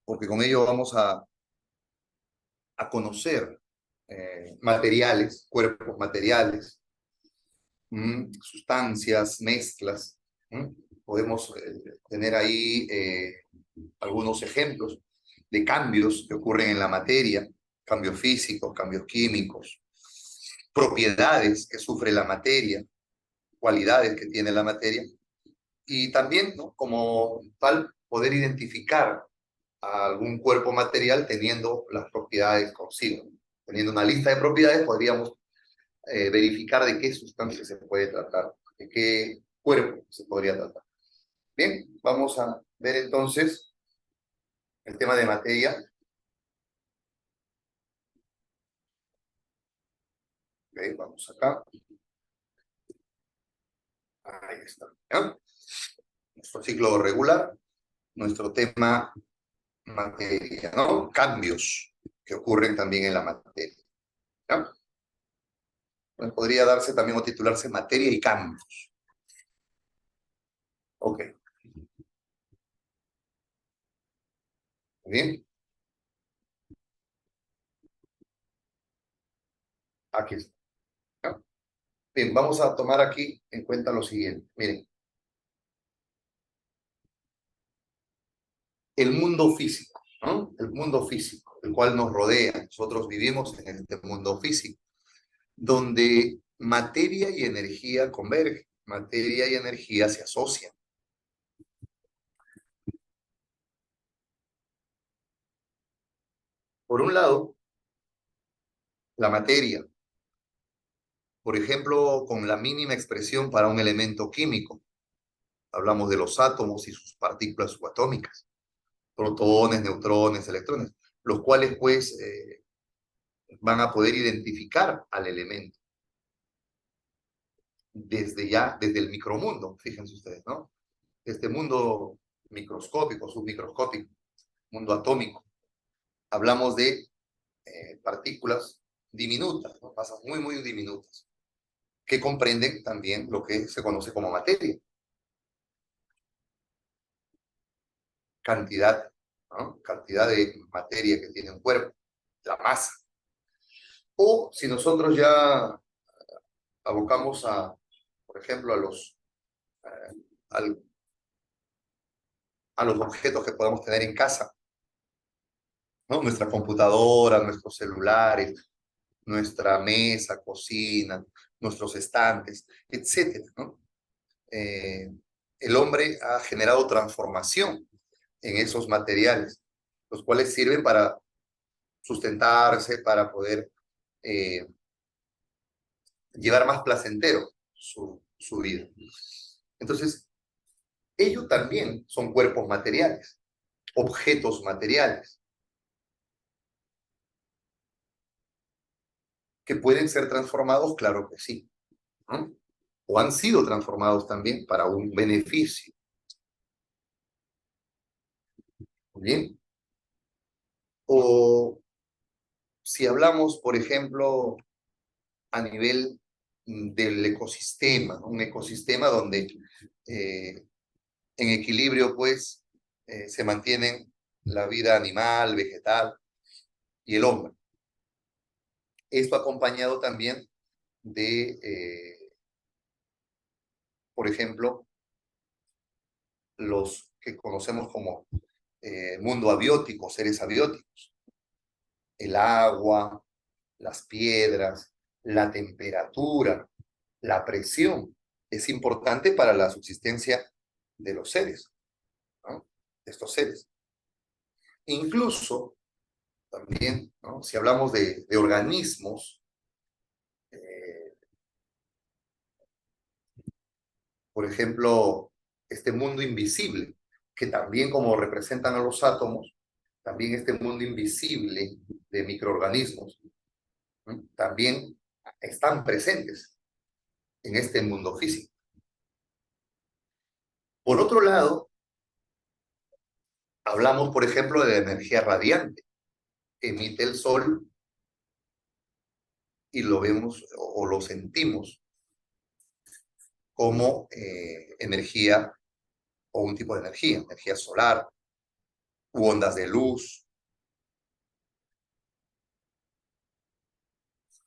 porque con ello vamos a conocer materiales, cuerpos materiales, sustancias, mezclas. Podemos tener ahí algunos ejemplos de cambios que ocurren en la materia, cambios físicos, cambios químicos, propiedades que sufre la materia, cualidades que tiene la materia, y también, ¿no?, como tal, poder identificar a algún cuerpo material teniendo las propiedades consigo. Teniendo una lista de propiedades, podríamos verificar de qué sustancia se puede tratar, de qué cuerpo se podría tratar. Bien, vamos a ver entonces el tema de materia. Okay, vamos acá. Ahí está. ¿Ya? Nuestro ciclo regular, nuestro tema materia, ¿no? Cambios que ocurren también en la materia. ¿Ya? Pues podría darse también o titularse materia y cambios. Ok, muy bien. Aquí está. ¿Ya? Bien, vamos a tomar aquí en cuenta lo siguiente. Miren, el mundo físico, ¿no? El mundo físico, el cual nos rodea. Nosotros vivimos en este mundo físico, donde materia y energía convergen, materia y energía se asocian. Por un lado, la materia, por ejemplo, con la mínima expresión para un elemento químico. Hablamos de los átomos y sus partículas subatómicas, protones, neutrones, electrones, los cuales pues van a poder identificar al elemento desde ya, desde el micromundo, fíjense ustedes, ¿no? Este mundo microscópico, submicroscópico, mundo atómico. Hablamos de partículas diminutas, ¿no?, masas muy, muy diminutas, que comprenden también lo que se conoce como materia. Cantidad, ¿no?, cantidad de materia que tiene un cuerpo, la masa. O si nosotros ya abocamos a, por ejemplo, eh, al, a los objetos que podamos tener en casa, ¿no? Nuestra computadora, nuestros celulares, nuestra mesa, cocina, nuestros estantes, etcétera, ¿no? El hombre ha generado transformación en esos materiales, los cuales sirven para sustentarse, para poder eh, llevar más placentero su vida. Entonces, ellos también son cuerpos materiales, objetos materiales, que pueden ser transformados, claro que sí, ¿no? O han sido transformados también para un beneficio. Muy bien. O si hablamos, por ejemplo, a nivel del ecosistema, ¿no? Un ecosistema donde en equilibrio, pues, se mantienen la vida animal, vegetal y el hombre. Esto acompañado también de, por ejemplo, los que conocemos como mundo abiótico, seres abióticos, el agua, las piedras, la temperatura, la presión, es importante para la subsistencia de los seres, ¿no?, de estos seres. Incluso también, ¿no?, si hablamos de organismos, eh, por ejemplo, este mundo invisible, que también como representan a los átomos, también este mundo invisible de microorganismos, ¿no?, también están presentes en este mundo físico. Por otro lado, hablamos, por ejemplo, de la energía radiante que emite el sol y lo vemos o lo sentimos como energía o un tipo de energía, energía solar, u ondas de luz,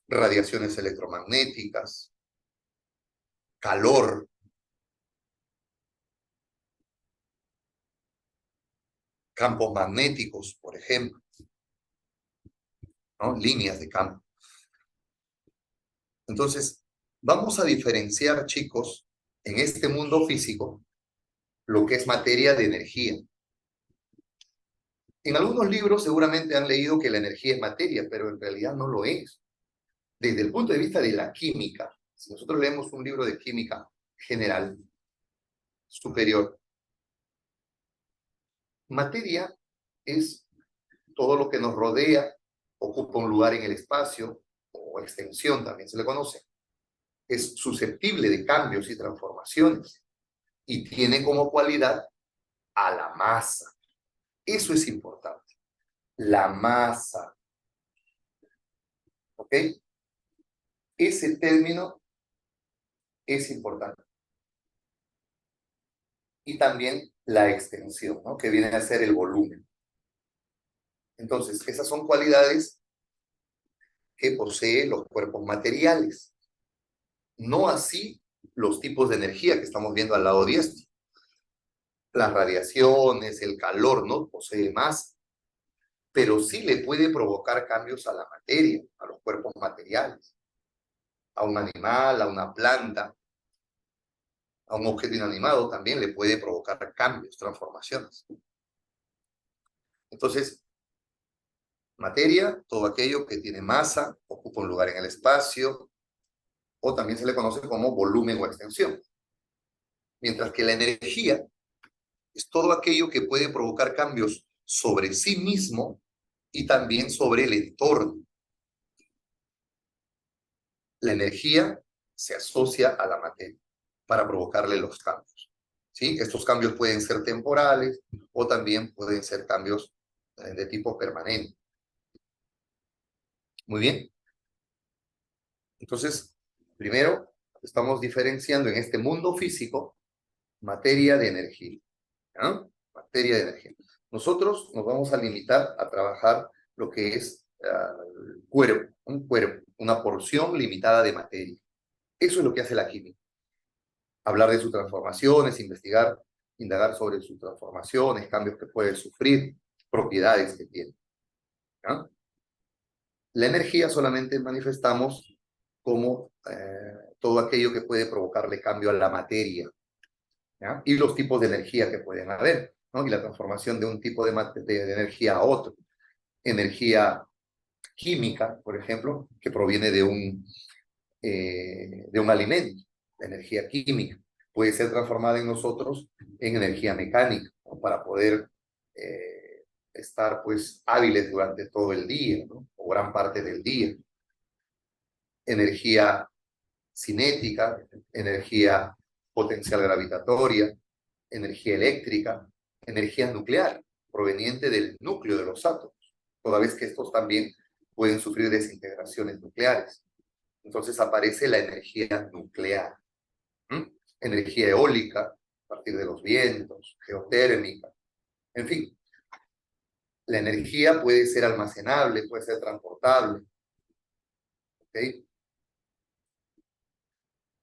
radiaciones electromagnéticas, calor, campos magnéticos, por ejemplo, ¿no? Líneas de campo. Entonces, vamos a diferenciar, chicos, en este mundo físico, lo que es materia de energía. En algunos libros seguramente han leído que la energía es materia, pero en realidad no lo es. Desde el punto de vista de la química, si nosotros leemos un libro de química general, superior, materia es todo lo que nos rodea, ocupa un lugar en el espacio, o extensión también se le conoce. Es susceptible de cambios y transformaciones y tiene como cualidad a la masa. Eso es importante. La masa. ¿Ok? Ese término es importante. Y también la extensión, ¿no? Que viene a ser el volumen. Entonces, esas son cualidades que poseen los cuerpos materiales. No así los tipos de energía que estamos viendo al lado diestro. Las radiaciones, el calor, no posee masa, pero sí le puede provocar cambios a la materia, a los cuerpos materiales, a un animal, a una planta, a un objeto inanimado también le puede provocar cambios, transformaciones. Entonces, materia, todo aquello que tiene masa, ocupa un lugar en el espacio, o también se le conoce como volumen o extensión. Mientras que la energía es todo aquello que puede provocar cambios sobre sí mismo y también sobre el entorno. La energía se asocia a la materia para provocarle los cambios. ¿Sí? Estos cambios pueden ser temporales o también pueden ser cambios de tipo permanente. Muy bien. Entonces, primero, estamos diferenciando en este mundo físico materia de energía. ¿No? Materia de energía. Nosotros nos vamos a limitar a trabajar lo que es cuerpo, un cuerpo, una porción limitada de materia. Eso es lo que hace la química. Hablar de sus transformaciones, investigar, indagar sobre sus transformaciones, cambios que puede sufrir, propiedades que tiene. ¿No? La energía solamente manifestamos como todo aquello que puede provocarle cambio a la materia, ¿ya? Y los tipos de energía que pueden haber, ¿no? Y la transformación de un tipo de energía a otro. Energía química, por ejemplo, que proviene de un alimento, la energía química, puede ser transformada en nosotros en energía mecánica, ¿no? Para poder estar pues hábiles durante todo el día, ¿no? O gran parte del día. Energía cinética, energía potencial gravitatoria, energía eléctrica, energía nuclear, proveniente del núcleo de los átomos, toda vez que estos también pueden sufrir desintegraciones nucleares. Entonces aparece la energía nuclear, ¿m? Energía eólica, a partir de los vientos, geotérmica, en fin. La energía puede ser almacenable, puede ser transportable, ¿ok?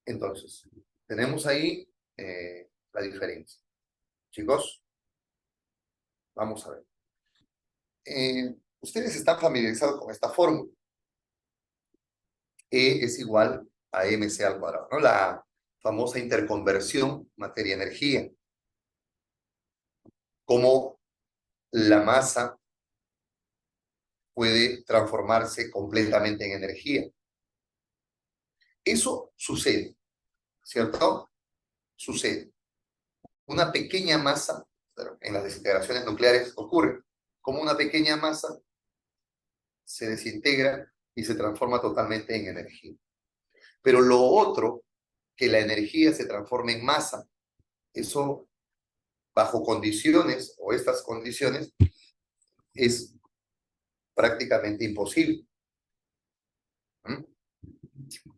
Entonces, tenemos ahí la diferencia. Chicos, vamos a ver. Ustedes están familiarizados con esta fórmula. E es igual a mc al cuadrado, ¿no? La famosa interconversión materia-energía. Cómo la masa puede transformarse completamente en energía. Eso sucede, ¿cierto? Sucede. Una pequeña masa, en las desintegraciones nucleares ocurre, como una pequeña masa se desintegra y se transforma totalmente en energía. Pero lo otro, que la energía se transforme en masa, eso bajo condiciones, o estas condiciones, es prácticamente imposible. ¿Mm?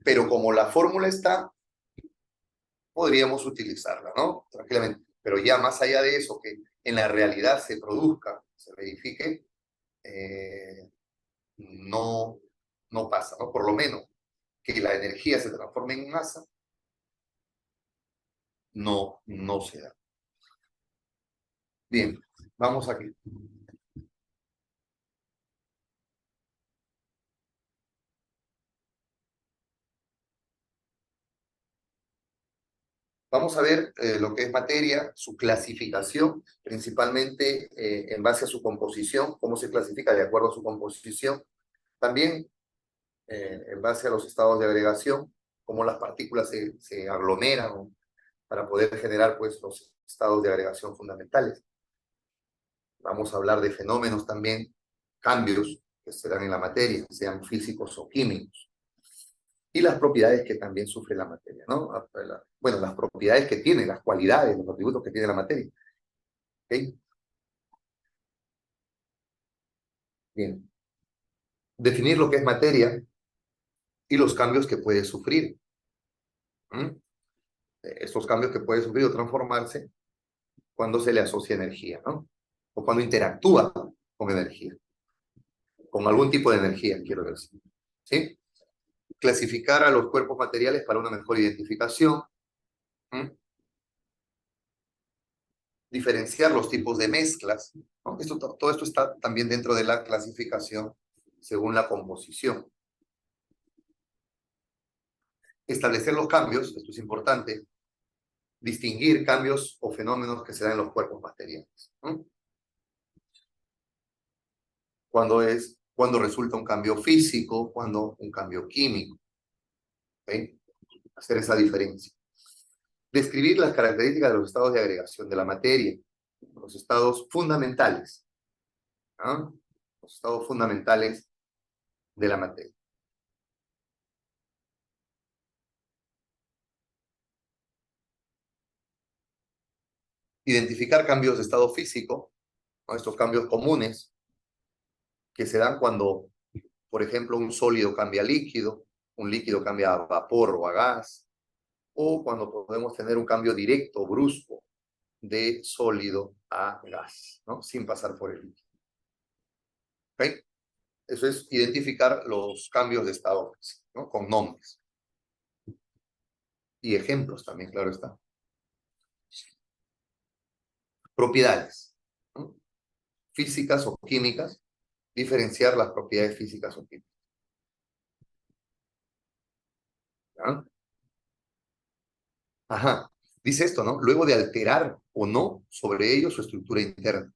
Pero como la fórmula está, podríamos utilizarla, ¿no? Tranquilamente. Pero ya más allá de eso, que en la realidad se produzca se verifique, no, no pasa, ¿no? Por lo menos que la energía se transforme en masa, no se da. Bien, vamos aquí. Vamos a ver lo que es materia, su clasificación, principalmente en base a su composición, cómo se clasifica de acuerdo a su composición. También en base a los estados de agregación, cómo las partículas se aglomeran, ¿no? Para poder generar pues, los estados de agregación fundamentales. Vamos a hablar de fenómenos también, cambios que se dan en la materia, sean físicos o químicos. Y las propiedades que también sufre la materia, ¿no? Bueno, las propiedades que tiene, las cualidades, los atributos que tiene la materia. ¿Okay? Bien. Definir lo que es materia y los cambios que puede sufrir. ¿Mm? Estos cambios que puede sufrir o transformarse cuando se le asocia energía, ¿no? O cuando interactúa con energía, con algún tipo de energía, quiero decir. ¿Sí? Clasificar a los cuerpos materiales para una mejor identificación. ¿Mm? Diferenciar los tipos de mezclas, ¿no? Todo esto está también dentro de la clasificación según la composición. Establecer los cambios, esto es importante, distinguir cambios o fenómenos que se dan en los cuerpos materiales, ¿no? Cuando resulta un cambio físico, cuando un cambio químico, ¿okay? Hacer esa diferencia. Describir las características de los estados de agregación de la materia, los estados fundamentales, ¿no? Los estados fundamentales de la materia. Identificar cambios de estado físico, ¿no? Estos cambios comunes que se dan cuando, por ejemplo, un sólido cambia a líquido, un líquido cambia a vapor o a gas, o cuando podemos tener un cambio directo, brusco, de sólido a gas, ¿no? Sin pasar por el líquido. ¿Okay? Eso es identificar los cambios de estado físico, ¿no? Con nombres. Y ejemplos también, claro está. Propiedades, ¿no? Físicas o químicas, diferenciar las propiedades físicas o químicas. ¿Ya? Ajá, dice esto, ¿no? Luego de alterar o no sobre ellos su estructura interna,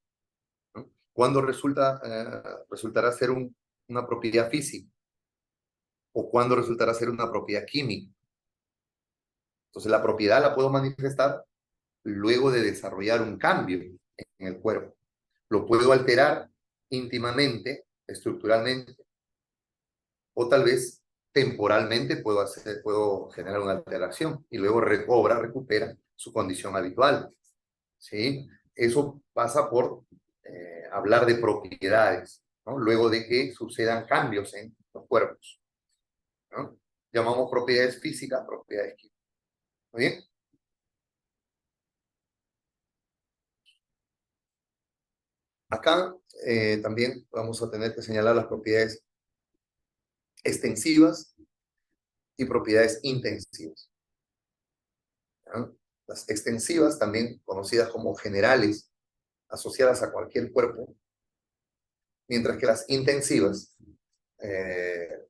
¿no? Cuando resultará ser una propiedad física o cuando resultará ser una propiedad química. Entonces la propiedad la puedo manifestar luego de desarrollar un cambio en el cuerpo. Lo puedo alterar íntimamente, estructuralmente, o tal vez temporalmente puedo generar una alteración y luego recupera su condición habitual. ¿Sí? Eso pasa por hablar de propiedades, ¿no? Luego de que sucedan cambios en los cuerpos, ¿no? Llamamos propiedades físicas, propiedades químicas. ¿Muy bien? Acá también vamos a tener que señalar las propiedades extensivas y propiedades intensivas, ¿no? Las extensivas, también conocidas como generales, asociadas a cualquier cuerpo, mientras que las intensivas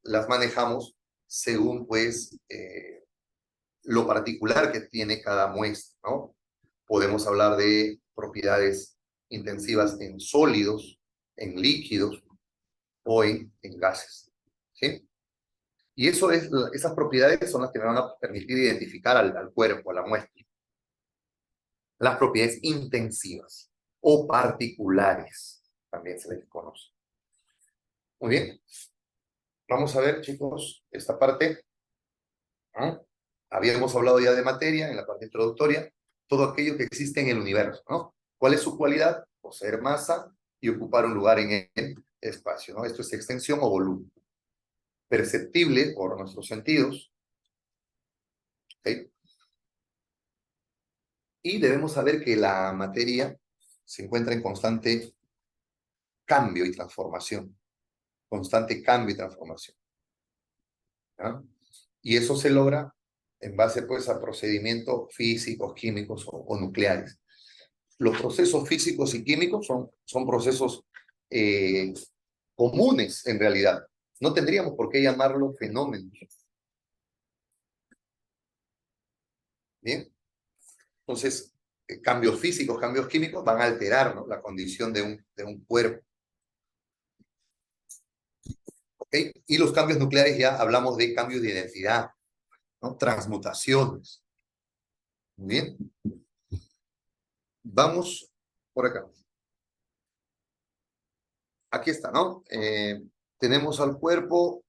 las manejamos según pues lo particular que tiene cada muestra, ¿no? Podemos hablar de propiedades intensivas en sólidos, en líquidos o en gases, ¿sí? Y esas propiedades son las que me van a permitir identificar al cuerpo, a la muestra. Las propiedades intensivas o particulares, también se les conoce. Muy bien, vamos a ver, chicos, esta parte, ¿no? Habíamos hablado ya de materia en la parte introductoria, todo aquello que existe en el universo, ¿no? ¿Cuál es su cualidad? Poseer masa y ocupar un lugar en el espacio, ¿no? Esto es extensión o volumen. Perceptible por nuestros sentidos, ¿okay? Y debemos saber que la materia se encuentra en constante cambio y transformación, constante cambio y transformación. ¿Ya? Y eso se logra en base pues a procedimientos físicos, químicos o nucleares. Los procesos físicos y químicos son procesos comunes en realidad. No tendríamos por qué llamarlos fenómenos. ¿Bien? Entonces, cambios físicos, cambios químicos van a alterar, ¿no?, la condición de un cuerpo. ¿Okay? Y los cambios nucleares ya hablamos de cambios de identidad, ¿no?, transmutaciones. Muy bien. Vamos por acá. Aquí está, ¿no? Tenemos al cuerpo,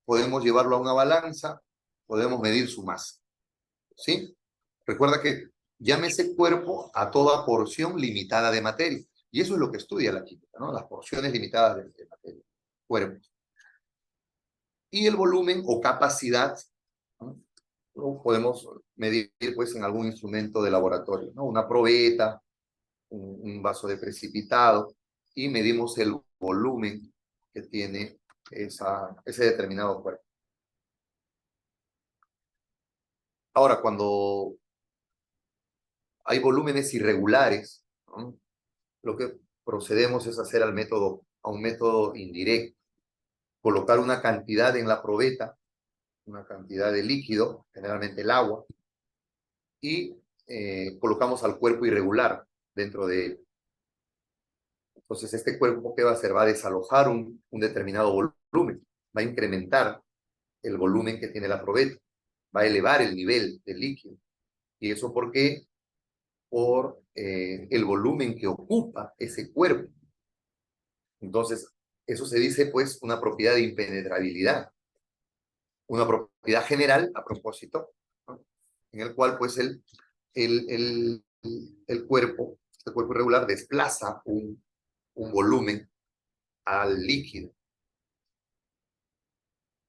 podemos llevarlo a una balanza, podemos medir su masa, ¿sí? Recuerda que llámese cuerpo a toda porción limitada de materia. Y eso es lo que estudia la química, ¿no? Las porciones limitadas de materia, cuerpo. Y el volumen o capacidad, ¿no?, lo podemos medir pues en algún instrumento de laboratorio, ¿no? Una probeta, un vaso de precipitado, y medimos el volumen que tiene ese determinado cuerpo. Ahora, cuando hay volúmenes irregulares, ¿no?, lo que procedemos es hacer a un método indirecto, colocar una cantidad en la probeta, una cantidad de líquido, generalmente el agua, y colocamos al cuerpo irregular dentro de él. Entonces, este cuerpo, ¿qué va a hacer? Va a desalojar un determinado volumen, va a incrementar el volumen que tiene la probeta, va a elevar el nivel del líquido. ¿Y eso por qué? Por el volumen que ocupa ese cuerpo. Entonces, eso se dice pues una propiedad de impenetrabilidad, una propiedad general a propósito, ¿no?, en el cual pues el cuerpo, este cuerpo irregular, desplaza un volumen al líquido.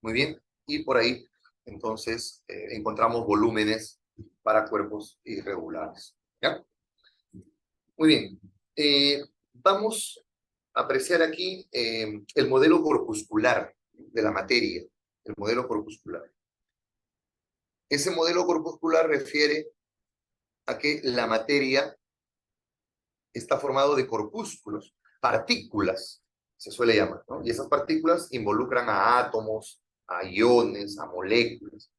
Muy bien, y por ahí entonces encontramos volúmenes para cuerpos irregulares. ¿Ya? Muy bien. Vamos a apreciar aquí el modelo corpuscular de la materia, el modelo corpuscular. Ese modelo corpuscular refiere a que la materia está formado de corpúsculos, partículas, se suele llamar, ¿no? Y esas partículas involucran a átomos, a iones, a moléculas,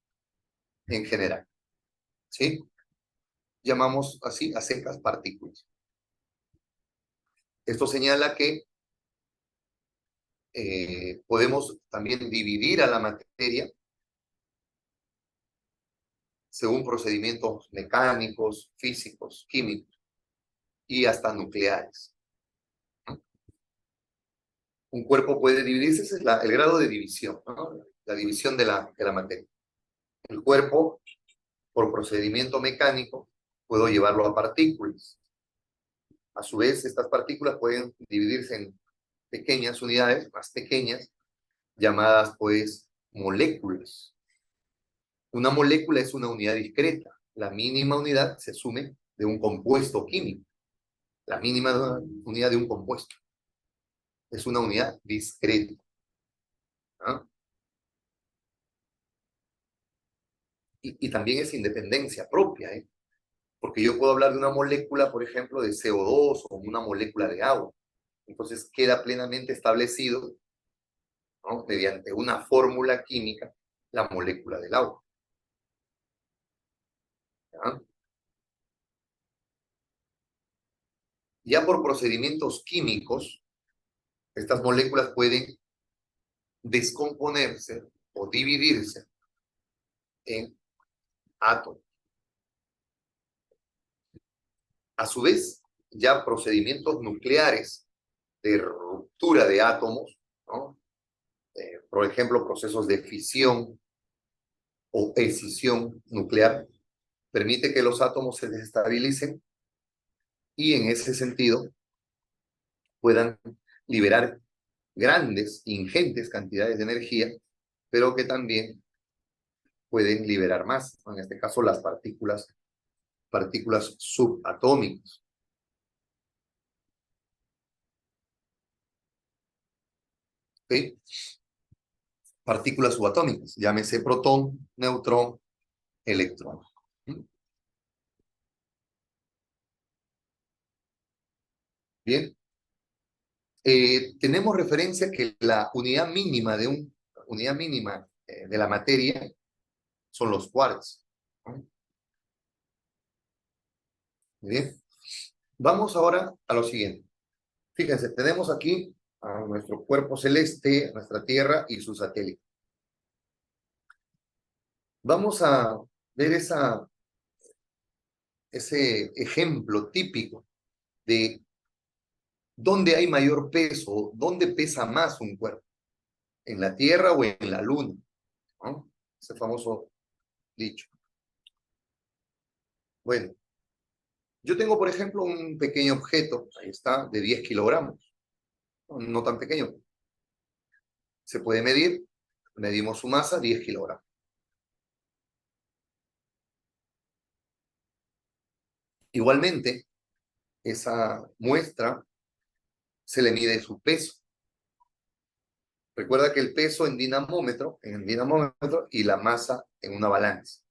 en general, ¿sí? Llamamos así a secas partículas. Esto señala que podemos también dividir a la materia según procedimientos mecánicos, físicos, químicos y hasta nucleares. Un cuerpo puede dividirse, ese es el grado de división, ¿no? La división de la materia. El cuerpo, por procedimiento mecánico, puedo llevarlo a partículas. A su vez, estas partículas pueden dividirse en pequeñas unidades, más pequeñas, llamadas pues moléculas. Una molécula es una unidad discreta. La mínima unidad se asume de un compuesto químico. La mínima unidad de un compuesto es una unidad discreta, ¿no? Y también es independencia propia, ¿eh? Porque yo puedo hablar de una molécula, por ejemplo, de CO2 o una molécula de agua. Entonces queda plenamente establecido, ¿no?, mediante una fórmula química, la molécula del agua. ¿Ya? Ya por procedimientos químicos, estas moléculas pueden descomponerse o dividirse en átomos. A su vez, ya procedimientos nucleares de ruptura de átomos, ¿no?, por ejemplo, procesos de fisión o escisión nuclear, permite que los átomos se desestabilicen y en ese sentido puedan liberar grandes, ingentes cantidades de energía, pero que también pueden liberar más, en este caso las partículas subatómicas. ¿ok? Partículas subatómicas, llámese protón, neutrón, electrón. Bien, tenemos referencia que la unidad mínima de la materia son los quarks. ¿No? Bien, vamos ahora a lo siguiente. Fíjense, tenemos aquí a nuestro cuerpo celeste, a nuestra Tierra y su satélite. Vamos a ver ese ejemplo típico de dónde hay mayor peso, dónde pesa más un cuerpo, en la Tierra o en la Luna, ¿no? Ese famoso dicho. Bueno, yo tengo, por ejemplo, un pequeño objeto, ahí está, de 10 kilogramos, no tan pequeño. Se puede medir, medimos su masa, 10 kilogramos. Igualmente, esa muestra se le mide su peso. Recuerda que el peso en el dinamómetro y la masa en una balanza.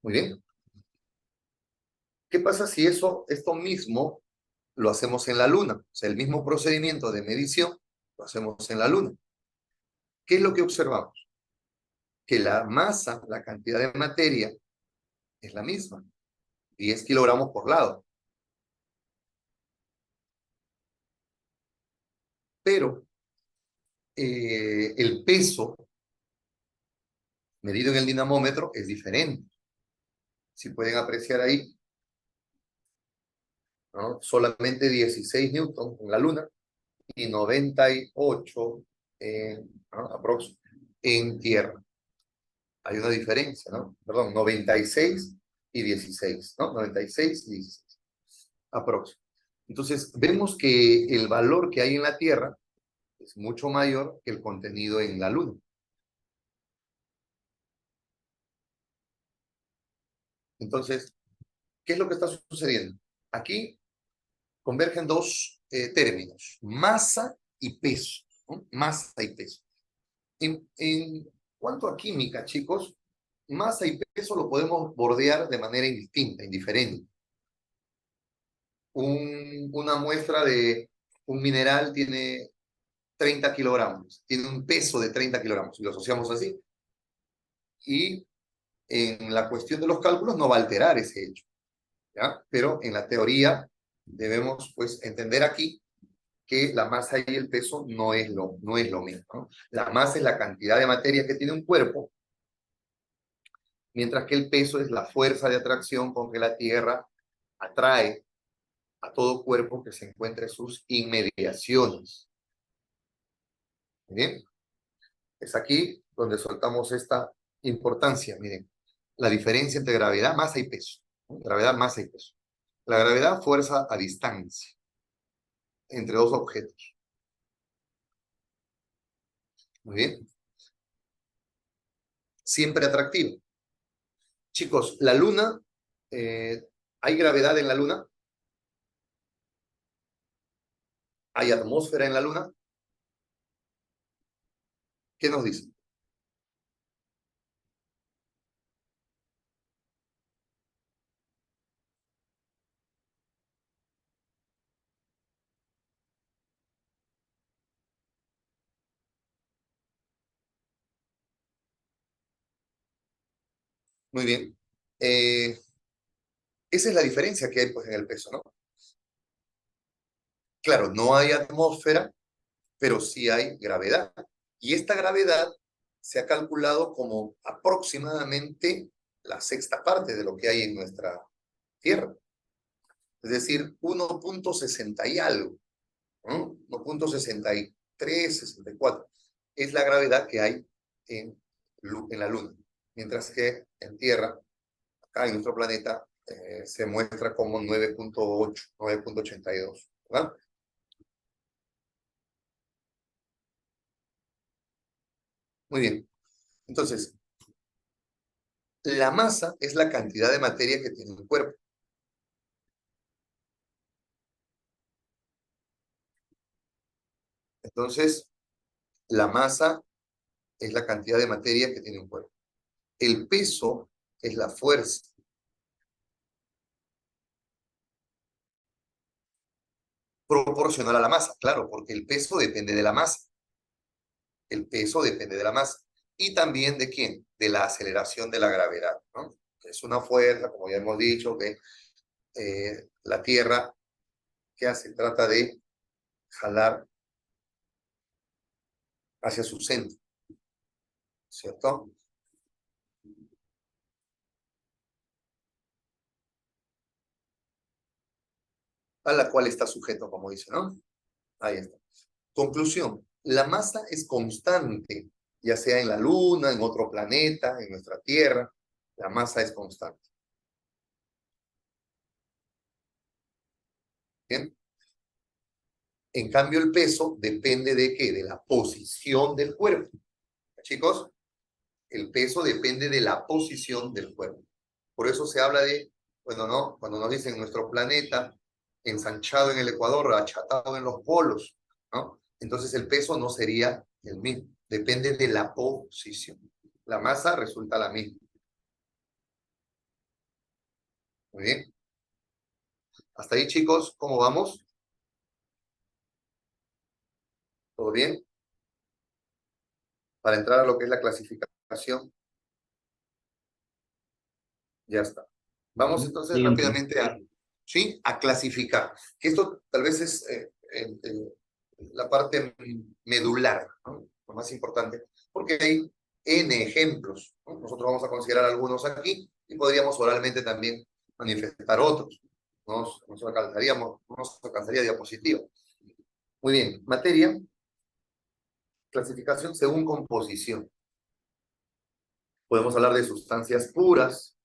Muy bien. ¿Qué pasa si esto mismo lo hacemos en la Luna? O sea, el mismo procedimiento de medición lo hacemos en la Luna. ¿Qué es lo que observamos? Que la masa, la cantidad de materia, es la misma, 10 kilogramos por lado. Pero el peso medido en el dinamómetro es diferente. Si pueden apreciar ahí, ¿no? Solamente 16 newton en la Luna y 98 ¿no? en Tierra. Hay una diferencia, ¿no? Perdón, 96 y 16, ¿no? 96 y 16, aprox. Entonces, vemos que el valor que hay en la Tierra es mucho mayor que el contenido en la Luna. Entonces, ¿qué es lo que está sucediendo? Aquí convergen dos términos, masa y peso, ¿no? Masa y peso. En cuanto a química, chicos, masa y peso lo podemos bordear de manera indistinta, indiferente. Una muestra de un mineral tiene 30 kilogramos, tiene un peso de 30 kilogramos, y lo asociamos así. Y en la cuestión de los cálculos no va a alterar ese hecho, ¿ya? Pero en la teoría debemos pues entender aquí que la masa y el peso no es lo mismo, ¿no? La masa es la cantidad de materia que tiene un cuerpo, mientras que el peso es la fuerza de atracción con que la Tierra atrae a todo cuerpo que se encuentre en sus inmediaciones. ¿Bien? Es aquí donde soltamos esta importancia, miren, la diferencia entre gravedad, masa y peso, ¿no? Gravedad, masa y peso. La gravedad, fuerza a distancia entre dos objetos. Muy bien. Siempre atractivo. Chicos, la Luna, ¿hay gravedad en la Luna? ¿Hay atmósfera en la Luna? ¿Qué nos dice? Muy bien. Esa es la diferencia que hay pues, en el peso, ¿no? Claro, no hay atmósfera, pero sí hay gravedad. Y esta gravedad se ha calculado como aproximadamente la sexta parte de lo que hay en nuestra Tierra. Es decir, 1.60 y algo, ¿no? 1.63, 64. Es la gravedad que hay en la Luna. Mientras que en Tierra, acá en nuestro planeta, se muestra como 9.8, 9.82, ¿verdad? Muy bien. Entonces, la masa es la cantidad de materia que tiene un cuerpo. Entonces, la masa es la cantidad de materia que tiene un cuerpo. El peso es la fuerza proporcional a la masa, claro, porque el peso depende de la masa. El peso depende de la masa. Y también de quién? De la aceleración de la gravedad, ¿no? Que es una fuerza, como ya hemos dicho, que la Tierra, ¿qué hace? Trata de jalar hacia su centro, ¿cierto? A la cual está sujeto, como dice, ¿no? Ahí está. Conclusión, la masa es constante, ya sea en la Luna, en otro planeta, en nuestra Tierra, la masa es constante. ¿Bien? En cambio, el peso depende de qué? De la posición del cuerpo. Chicos, el peso depende de la posición del cuerpo. Por eso se habla de, bueno, ¿no? Cuando nos dicen nuestro planeta ensanchado en el Ecuador, achatado en los polos, ¿no? Entonces el peso no sería el mismo, depende de la posición. La masa resulta la misma. Muy bien. Hasta ahí, chicos, ¿cómo vamos? ¿Todo bien? Para entrar a lo que es la clasificación, ya está. Vamos entonces Siguiente. rápidamente a, ¿sí? A clasificar. Que esto tal vez es la parte medular, ¿no? Lo más importante, porque hay N ejemplos, ¿no? Nosotros vamos a considerar algunos aquí y podríamos oralmente también manifestar otros. No nos alcanzaría diapositiva. Muy bien, materia, clasificación según composición. Podemos hablar de sustancias puras,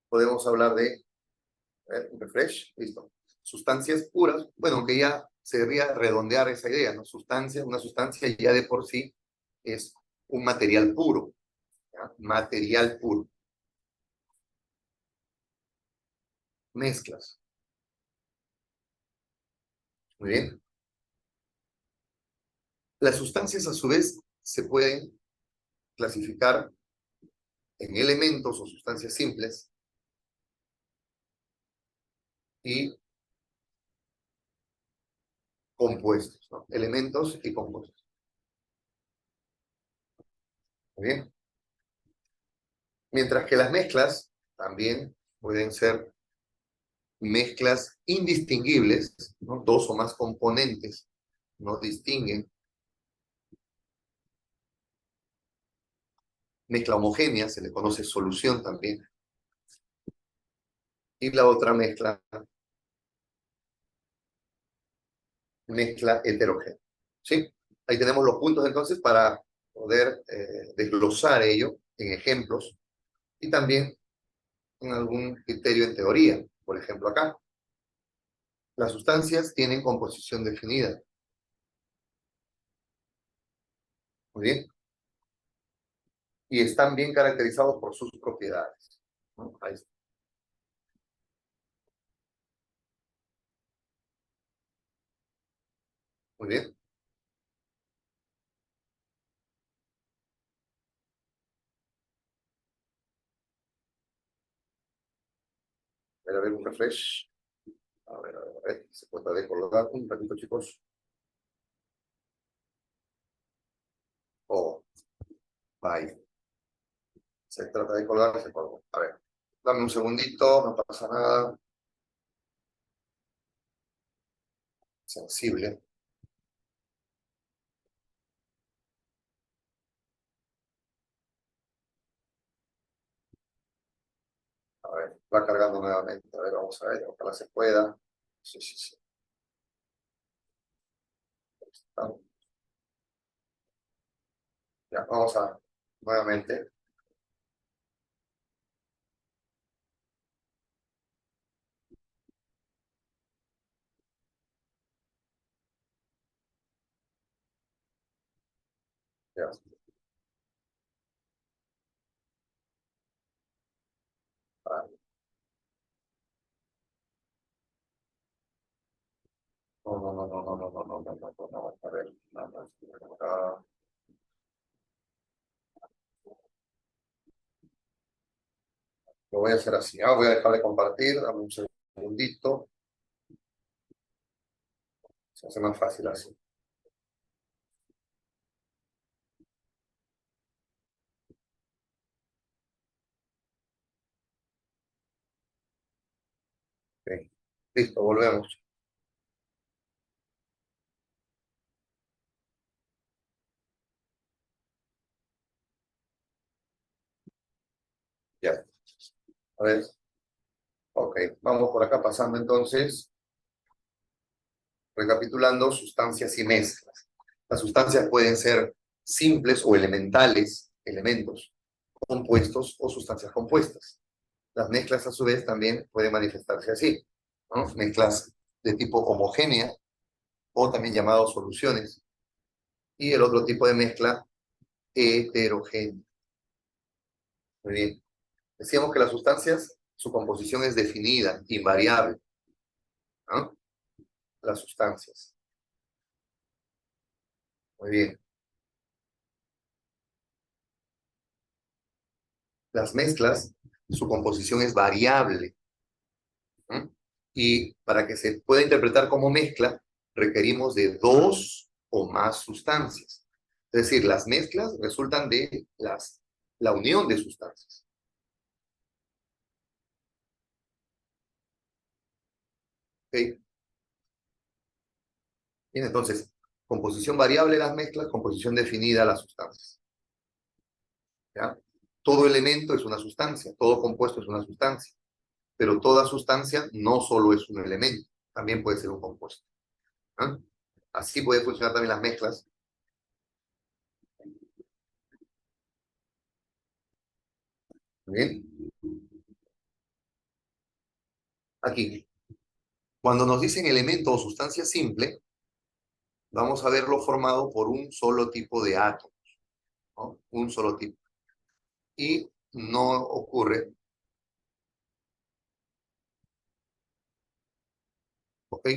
podemos hablar de, a ver, un refresh, listo. Sustancias puras, bueno, que ya se debería redondear esa idea, ¿no? Sustancia, una sustancia ya de por sí es un material puro, ¿ya? Material puro. Mezclas, muy bien. Las sustancias a su vez se pueden clasificar en elementos o sustancias simples y compuestos, ¿no? Elementos y compuestos. Muy bien. Mientras que las mezclas también pueden ser mezclas indistinguibles, ¿no? Dos o más componentes no distinguen. Mezcla homogénea, se le conoce solución también. Y la otra mezcla, mezcla heterogénea. ¿Sí? Ahí tenemos los puntos entonces para poder desglosar ello en ejemplos y también en algún criterio en teoría. Por ejemplo, acá, las sustancias tienen composición definida. Muy bien. Y están bien caracterizados por sus propiedades, ¿no? Ahí está. Muy bien. A ver un refresh. A ver, se puede recordar un ratito, chicos. Oh, bye. Se trata de colgar, se colgó. A ver, dame un segundito, no pasa nada. Sensible. A ver, va cargando nuevamente. A ver, vamos a ver, ojalá se pueda. Sí, sí, sí. Vamos. Ya, vamos a nuevamente. Ya. No, no, no, no, no, no, no, no, no, no, no, no, a ver, no, no, ah, lo voy a hacer así. Voy a dejar de compartir, dame un segundito. Se hace más fácil así. Ok. Listo, volvemos. Ya. A ver, ok. Vamos por acá pasando entonces, recapitulando sustancias y mezclas. Las sustancias pueden ser simples o elementales, elementos, compuestos o sustancias compuestas. Las mezclas a su vez también pueden manifestarse así, ¿no? Mezclas de tipo homogénea o también llamadas soluciones. Y el otro tipo de mezcla heterogénea. Muy bien. Decíamos que las sustancias, su composición es definida, invariable, ¿no? Las sustancias. Muy bien. Las mezclas, su composición es variable, ¿no? Y para que se pueda interpretar como mezcla, requerimos de dos o más sustancias. Es decir, las mezclas resultan de la unión de sustancias. ¿Ok? Bien, entonces, composición variable las mezclas, composición definida las sustancias. ¿Ya? Todo elemento es una sustancia, todo compuesto es una sustancia, pero toda sustancia no solo es un elemento, también puede ser un compuesto. ¿Ya? Así puede funcionar también las mezclas. Bien, aquí, cuando nos dicen elemento o sustancia simple, vamos a verlo formado por un solo tipo de átomo, ¿no? Un solo tipo. Y no ocurre, ¿ok?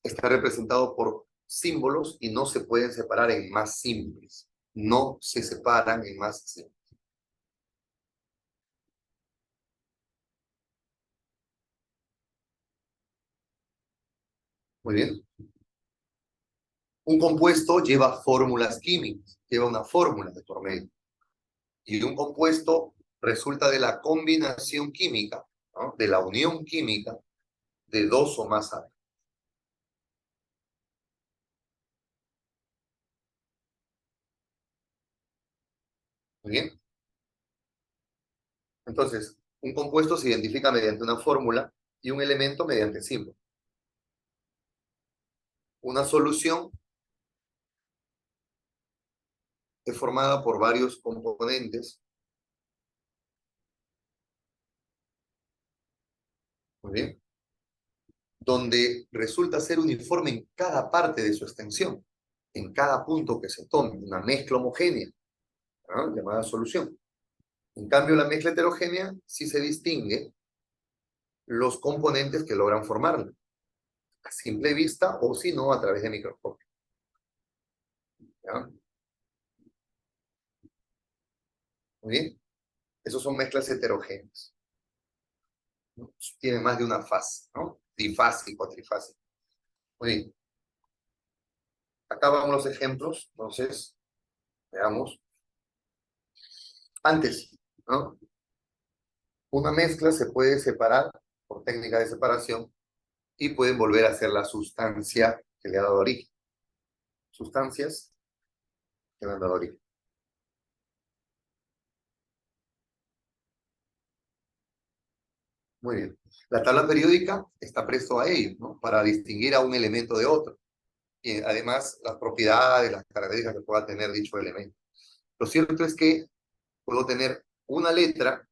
Está representado por símbolos y no se pueden separar en más simples. No se separan en más simples. Muy bien. Un compuesto lleva fórmulas químicas, lleva una fórmula de por medio. Y un compuesto resulta de la combinación química, ¿no? De la unión química de dos o más átomos. Muy bien. Entonces, un compuesto se identifica mediante una fórmula y un elemento mediante símbolo. Una solución es formada por varios componentes, muy bien, donde resulta ser uniforme en cada parte de su extensión, en cada punto que se tome, una mezcla homogénea, ¿no? Llamada solución. En cambio, la mezcla heterogénea sí se distingue los componentes que logran formarla, a simple vista o si no a través de microscopio. ¿Ya? Muy bien. Esos son mezclas heterogéneas, ¿no? Tienen más de una fase, ¿no? Trifásico, trifásico. Muy bien. Acá vamos los ejemplos, entonces, veamos. Antes, ¿no? Una mezcla se puede separar por técnica de separación y pueden volver a ser la sustancia que le ha dado origen. Sustancias que le han dado origen. Muy bien. La tabla periódica está presto a ello, ¿no? Para distinguir a un elemento de otro. Y además las propiedades, las características que pueda tener dicho elemento. Lo cierto es que puedo tener una letra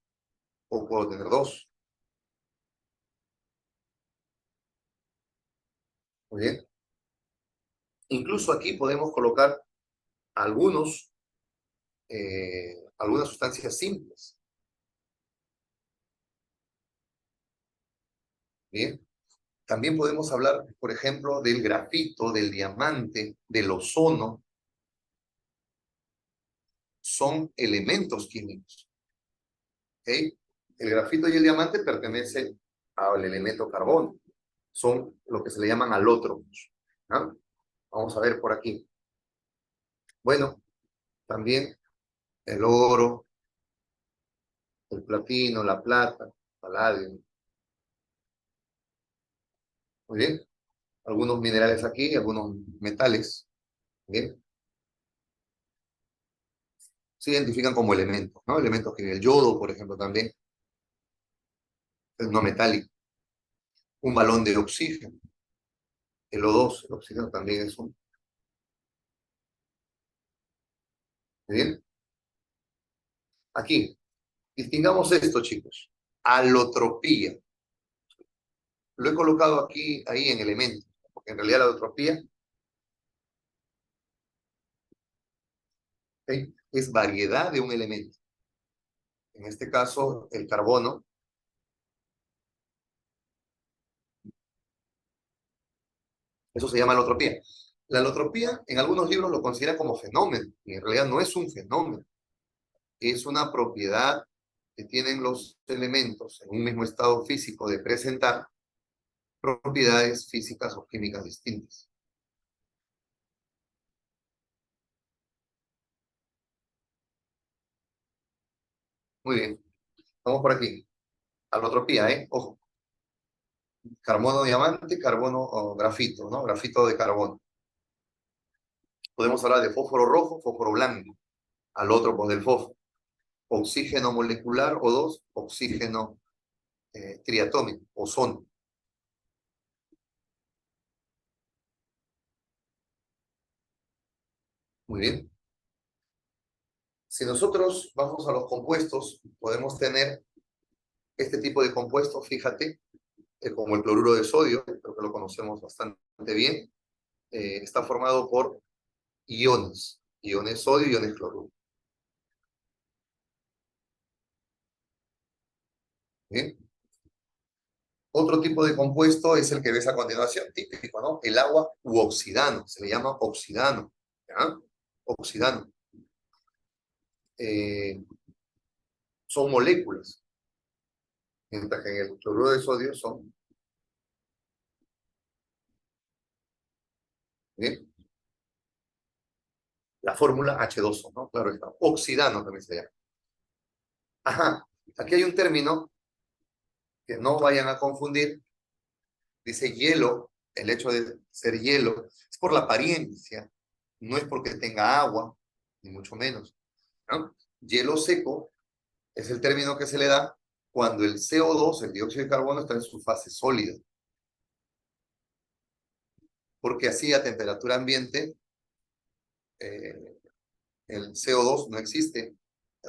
o puedo tener dos. Muy bien. Incluso aquí podemos colocar algunas sustancias simples. Bien. También podemos hablar, por ejemplo, del grafito, del diamante, del ozono. Son elementos químicos. ¿Ok? El grafito y el diamante pertenecen al elemento carbono. Son lo que se le llaman alótropos. ¿No? Vamos a ver por aquí. Bueno, también el oro, el platino, la plata, paladio. Muy bien. Algunos minerales aquí, algunos metales. Bien. Se identifican como elementos, ¿no? Elementos que el yodo, por ejemplo, también es no metálico. Un balón de oxígeno. El O2, el oxígeno también es un. Muy bien. Aquí, distingamos esto, chicos. Alotropía. Lo he colocado aquí, ahí en elementos, porque en realidad la alotropía, ¿ok?, es variedad de un elemento. En este caso, el carbono. Eso se llama alotropía. La alotropía, en algunos libros lo consideran como fenómeno, y en realidad no es un fenómeno. Es una propiedad que tienen los elementos en un mismo estado físico de presentar propiedades físicas o químicas distintas. Muy bien, vamos por aquí. Alotropía, ¿eh? Ojo. Carbono diamante, carbono o grafito, ¿no? Grafito de carbono. Podemos hablar de fósforo rojo, fósforo blanco, alótropos del fósforo. Oxígeno molecular O2, oxígeno triatómico, ozono. Muy bien. Si nosotros vamos a los compuestos, podemos tener este tipo de compuestos, fíjate, como el cloruro de sodio, creo que lo conocemos bastante bien, está formado por iones sodio y iones cloruro. ¿Bien? Otro tipo de compuesto es el que ves a continuación, típico, ¿no? El agua u oxidano, se le llama oxidano, ¿ya? Oxidano. Eh, Son moléculas, mientras que en el cloruro de sodio son, ¿bien? La fórmula H2O, ¿no? Claro está. Oxidano también se llama. Ajá, aquí hay un término que no vayan a confundir. Dice hielo, el hecho de ser hielo, es por la apariencia, no es porque tenga agua, ni mucho menos, ¿no? Hielo seco es el término que se le da cuando el CO2, el dióxido de carbono, está en su fase sólida, porque así a temperatura ambiente eh, el CO2 no existe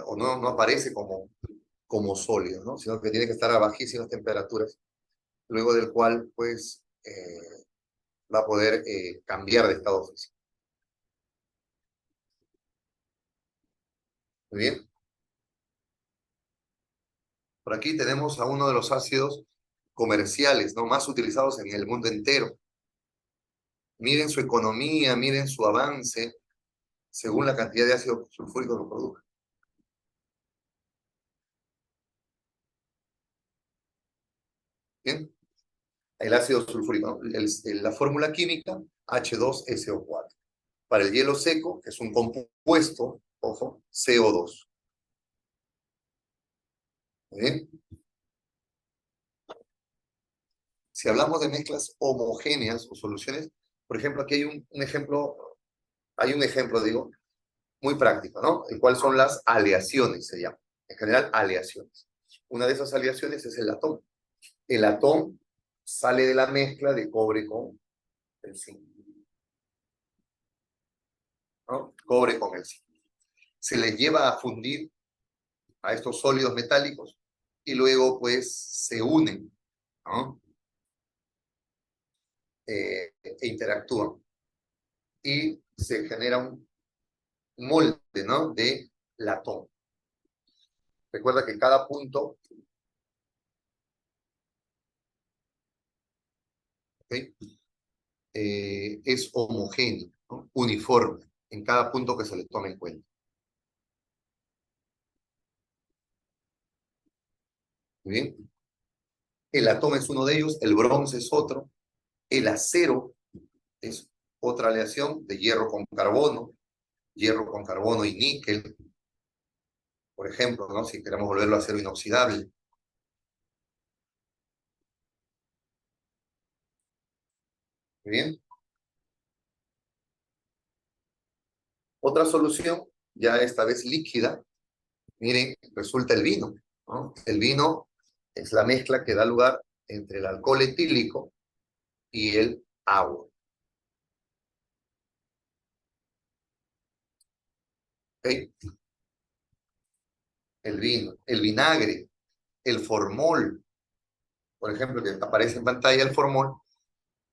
o no aparece como sólido, ¿no? Sino que tiene que estar a bajísimas temperaturas, luego del cual pues va a poder cambiar de estado físico. Muy bien. Por aquí tenemos a uno de los ácidos comerciales, ¿no?, más utilizados en el mundo entero. Miren su economía, miren su avance, según la cantidad de ácido sulfúrico que produce. ¿Bien? El ácido sulfúrico, ¿no? La fórmula química, H2SO4. Para el hielo seco, que es un compuesto, ojo, CO2. ¿Bien? Si hablamos de mezclas homogéneas o soluciones, por ejemplo, aquí hay un ejemplo, digo, muy práctico, ¿no? El cual son las aleaciones, se llama. En general, aleaciones. Una de esas aleaciones es el latón. El latón sale de la mezcla de cobre con el zinc, ¿no? Cobre con el zinc. Se les lleva a fundir a estos sólidos metálicos y luego, pues, se unen, ¿no? E interactúan. Y se genera un molde, ¿no?, de latón. Recuerda que cada punto Es homogéneo, ¿no? Uniforme, en cada punto que se le tome en cuenta. Muy bien. El átomo es uno de ellos, el bronce es otro, el acero es otra aleación de hierro con carbono y níquel, por ejemplo, ¿no? Si queremos volverlo a acero inoxidable. Muy bien. Otra solución, ya esta vez líquida, miren, resulta el vino, ¿no? El vino es la mezcla que da lugar entre el alcohol etílico y el agua. ¿Ok? El vino, el vinagre, el formol, por ejemplo, que aparece en pantalla, el formol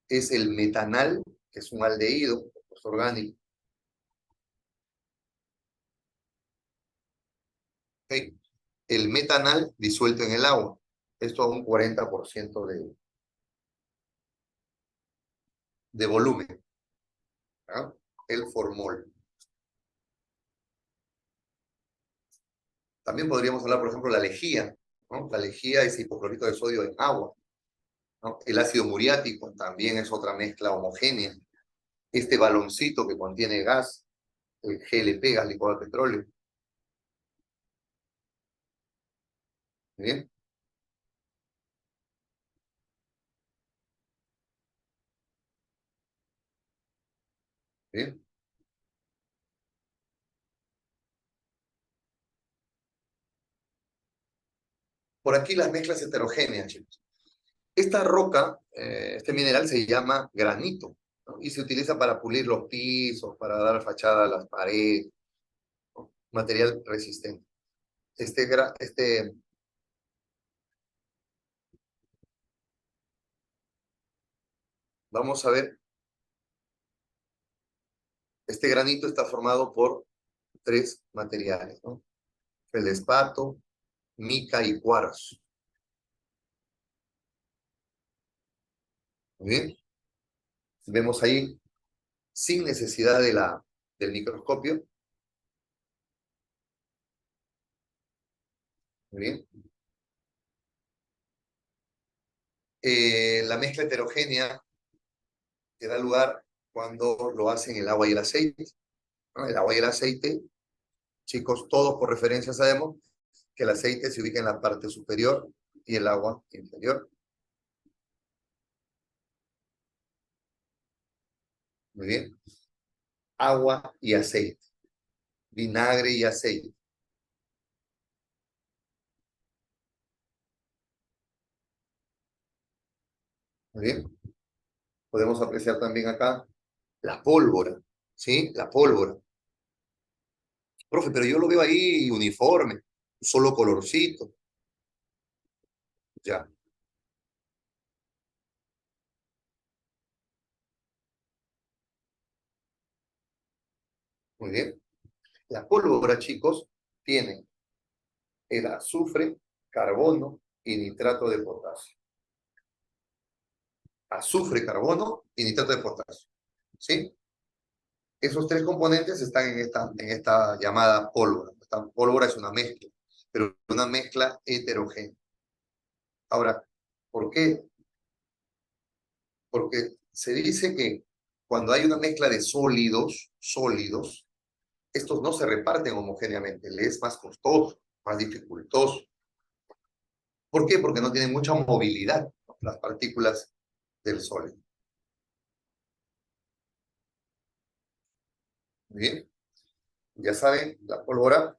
es el metanal, que es un aldehído orgánico. ¿Ok? El metanal disuelto en el agua. Esto a un 40% de volumen. ¿Ah? El formol. También podríamos hablar, por ejemplo, la lejía, ¿no? La lejía es hipoclorito de sodio en agua, ¿no? El ácido muriático también es otra mezcla homogénea. Este baloncito que contiene gas, el GLP, gas licuado de petróleo. ¿Bien? ¿Bien? Por aquí las mezclas heterogéneas, chicos. Esta roca, este mineral se llama granito, ¿no? Y se utiliza para pulir los pisos, para dar fachada a las paredes, ¿no? Material resistente. Este, vamos a ver, este granito está formado por tres materiales, ¿no? Feldespato, mica y cuarzo. Muy bien. Vemos ahí, sin necesidad del microscopio. Muy bien. La mezcla heterogénea que da lugar cuando lo hacen el agua y el aceite, ¿no? El agua y el aceite, chicos, todos por referencia sabemos que el aceite se ubica en la parte superior y el agua inferior. Muy bien. Agua y aceite. Vinagre y aceite. Muy bien. Podemos apreciar también acá la pólvora. ¿Sí? La pólvora. Profe, pero yo lo veo ahí uniforme, un solo colorcito. Ya, muy bien. La pólvora, chicos, tiene el azufre, carbono y nitrato de potasio. Azufre, carbono y nitrato de potasio. ¿Sí? Esos tres componentes están en esta llamada pólvora. Esta pólvora es una mezcla, pero una mezcla heterogénea. Ahora, ¿por qué? Porque se dice que cuando hay una mezcla de sólidos, estos no se reparten homogéneamente, le es más costoso, más dificultoso. ¿Por qué? Porque no tienen mucha movilidad, ¿no? Las partículas del sólido. Muy bien, ya saben, la pólvora,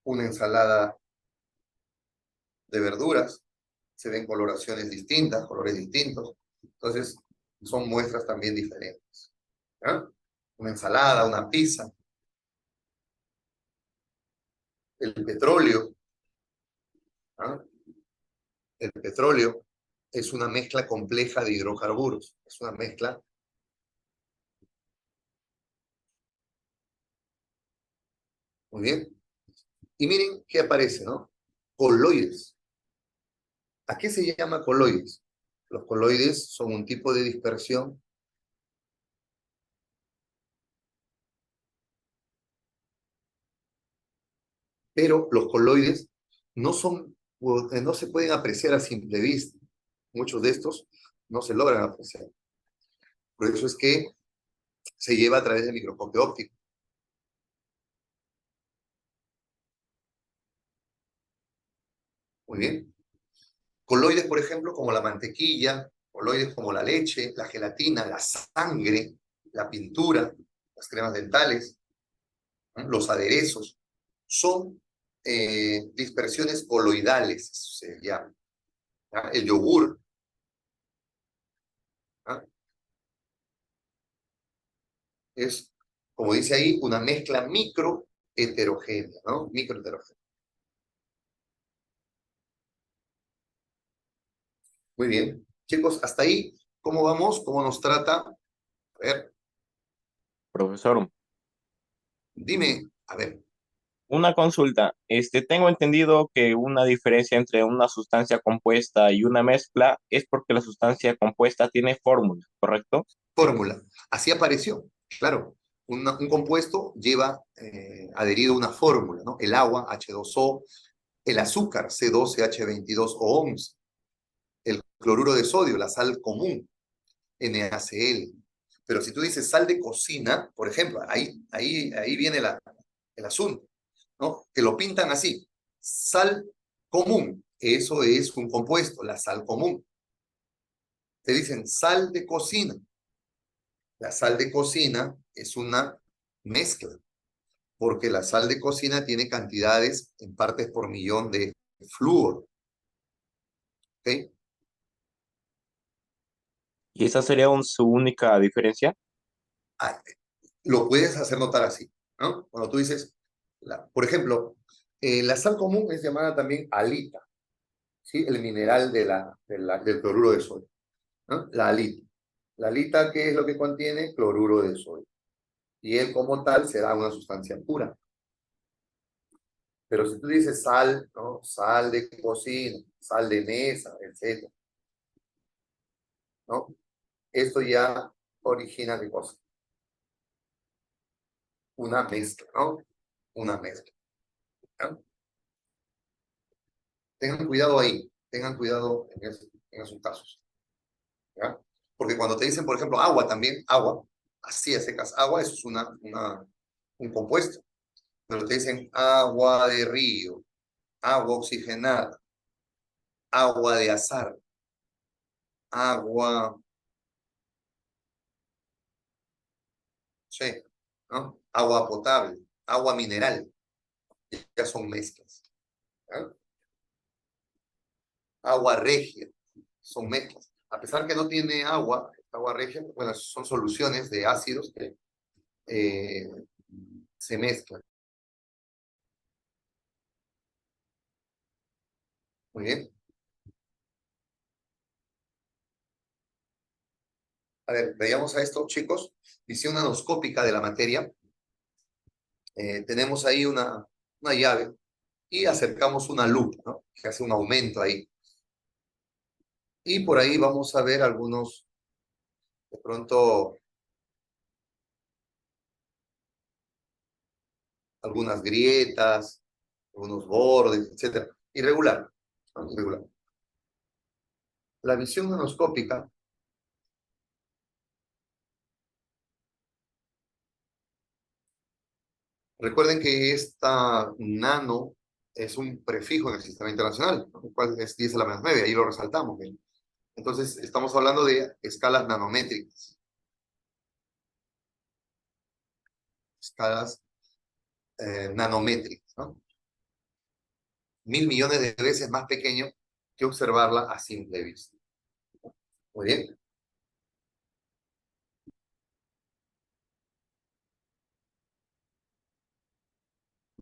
una ensalada de verduras, se ven coloraciones distintas, colores distintos, entonces son muestras también diferentes. ¿Ah? Una ensalada, una pizza, el petróleo. ¿Ah? El petróleo es una mezcla compleja de hidrocarburos, es una mezcla, muy bien. Y miren qué aparece, ¿no? Coloides. ¿A qué se llama coloides? Los coloides son un tipo de dispersión, pero los coloides no son, no se pueden apreciar a simple vista. Muchos de estos no se logran apreciar. Por eso es que se lleva a través del microscopio óptico. Muy bien. Coloides, por ejemplo, como la mantequilla, coloides como la leche, la gelatina, la sangre, la pintura, las cremas dentales, ¿no? Los aderezos, son dispersiones coloidales, se llama. ¿Ah? El yogur, ¿ah? Es, como dice ahí, una mezcla micro heterogénea, ¿no? Micro heterogénea. Muy bien. Chicos, hasta ahí, ¿cómo vamos? ¿Cómo nos trata? A ver, Profesor, dime, a ver, una consulta. Tengo entendido que una diferencia entre una sustancia compuesta y una mezcla es porque la sustancia compuesta tiene fórmula, ¿correcto? fórmula. Así apareció, claro. Un compuesto lleva adherido una fórmula, ¿no? El agua, H2O, el azúcar, C12H22O11, el cloruro de sodio, la sal común, NaCl. Pero si tú dices sal de cocina, por ejemplo, ahí viene el asunto, ¿no? Que lo pintan así, sal común, eso es un compuesto, la sal común. Te dicen sal de cocina, la sal de cocina es una mezcla, porque la sal de cocina tiene cantidades en partes por millón de flúor, ¿ok? Y esa sería su única diferencia. Ah, lo puedes hacer notar así, ¿no? Cuando tú dices, por ejemplo, la sal común es llamada también alita, ¿sí? El mineral del cloruro de sodio, ¿no? La alita. La alita, ¿qué es lo que contiene? Cloruro de sodio. Y él como tal será una sustancia pura. Pero si tú dices sal, ¿no? Sal de cocina, sal de mesa, etcétera, ¿no? Esto ya origina de cosa, una mezcla, ¿no? Una mezcla, ¿no? Tengan cuidado ahí, tengan cuidado en esos casos, ¿ya? Porque cuando te dicen, por ejemplo, agua también, agua, así a secas, agua, eso es un compuesto. Pero te dicen agua de río, agua oxigenada, agua de azar, agua, sí, ¿no? Agua potable, agua mineral, ya son mezclas, ¿ya? Agua regia, son mezclas. A pesar que no tiene agua, agua regia, bueno, son soluciones de ácidos que eh, se mezclan. Muy bien. A ver, veamos a esto, chicos. Visión nanoscópica de la materia. Tenemos ahí una llave y acercamos una lupa, ¿no? Que hace un aumento ahí. Y por ahí vamos a ver algunos, de pronto, algunas grietas, algunos bordes, etcétera. Irregular, ¿no? Irregular. La visión nanoscópica, recuerden que esta nano es un prefijo en el sistema internacional, ¿no? El cual es 10 a la menos 9, ahí lo resaltamos. ¿Bien? Entonces, estamos hablando de escalas nanométricas, escalas nanométricas, ¿no? 1.000 millones de veces más pequeño que observarla a simple vista. Muy bien.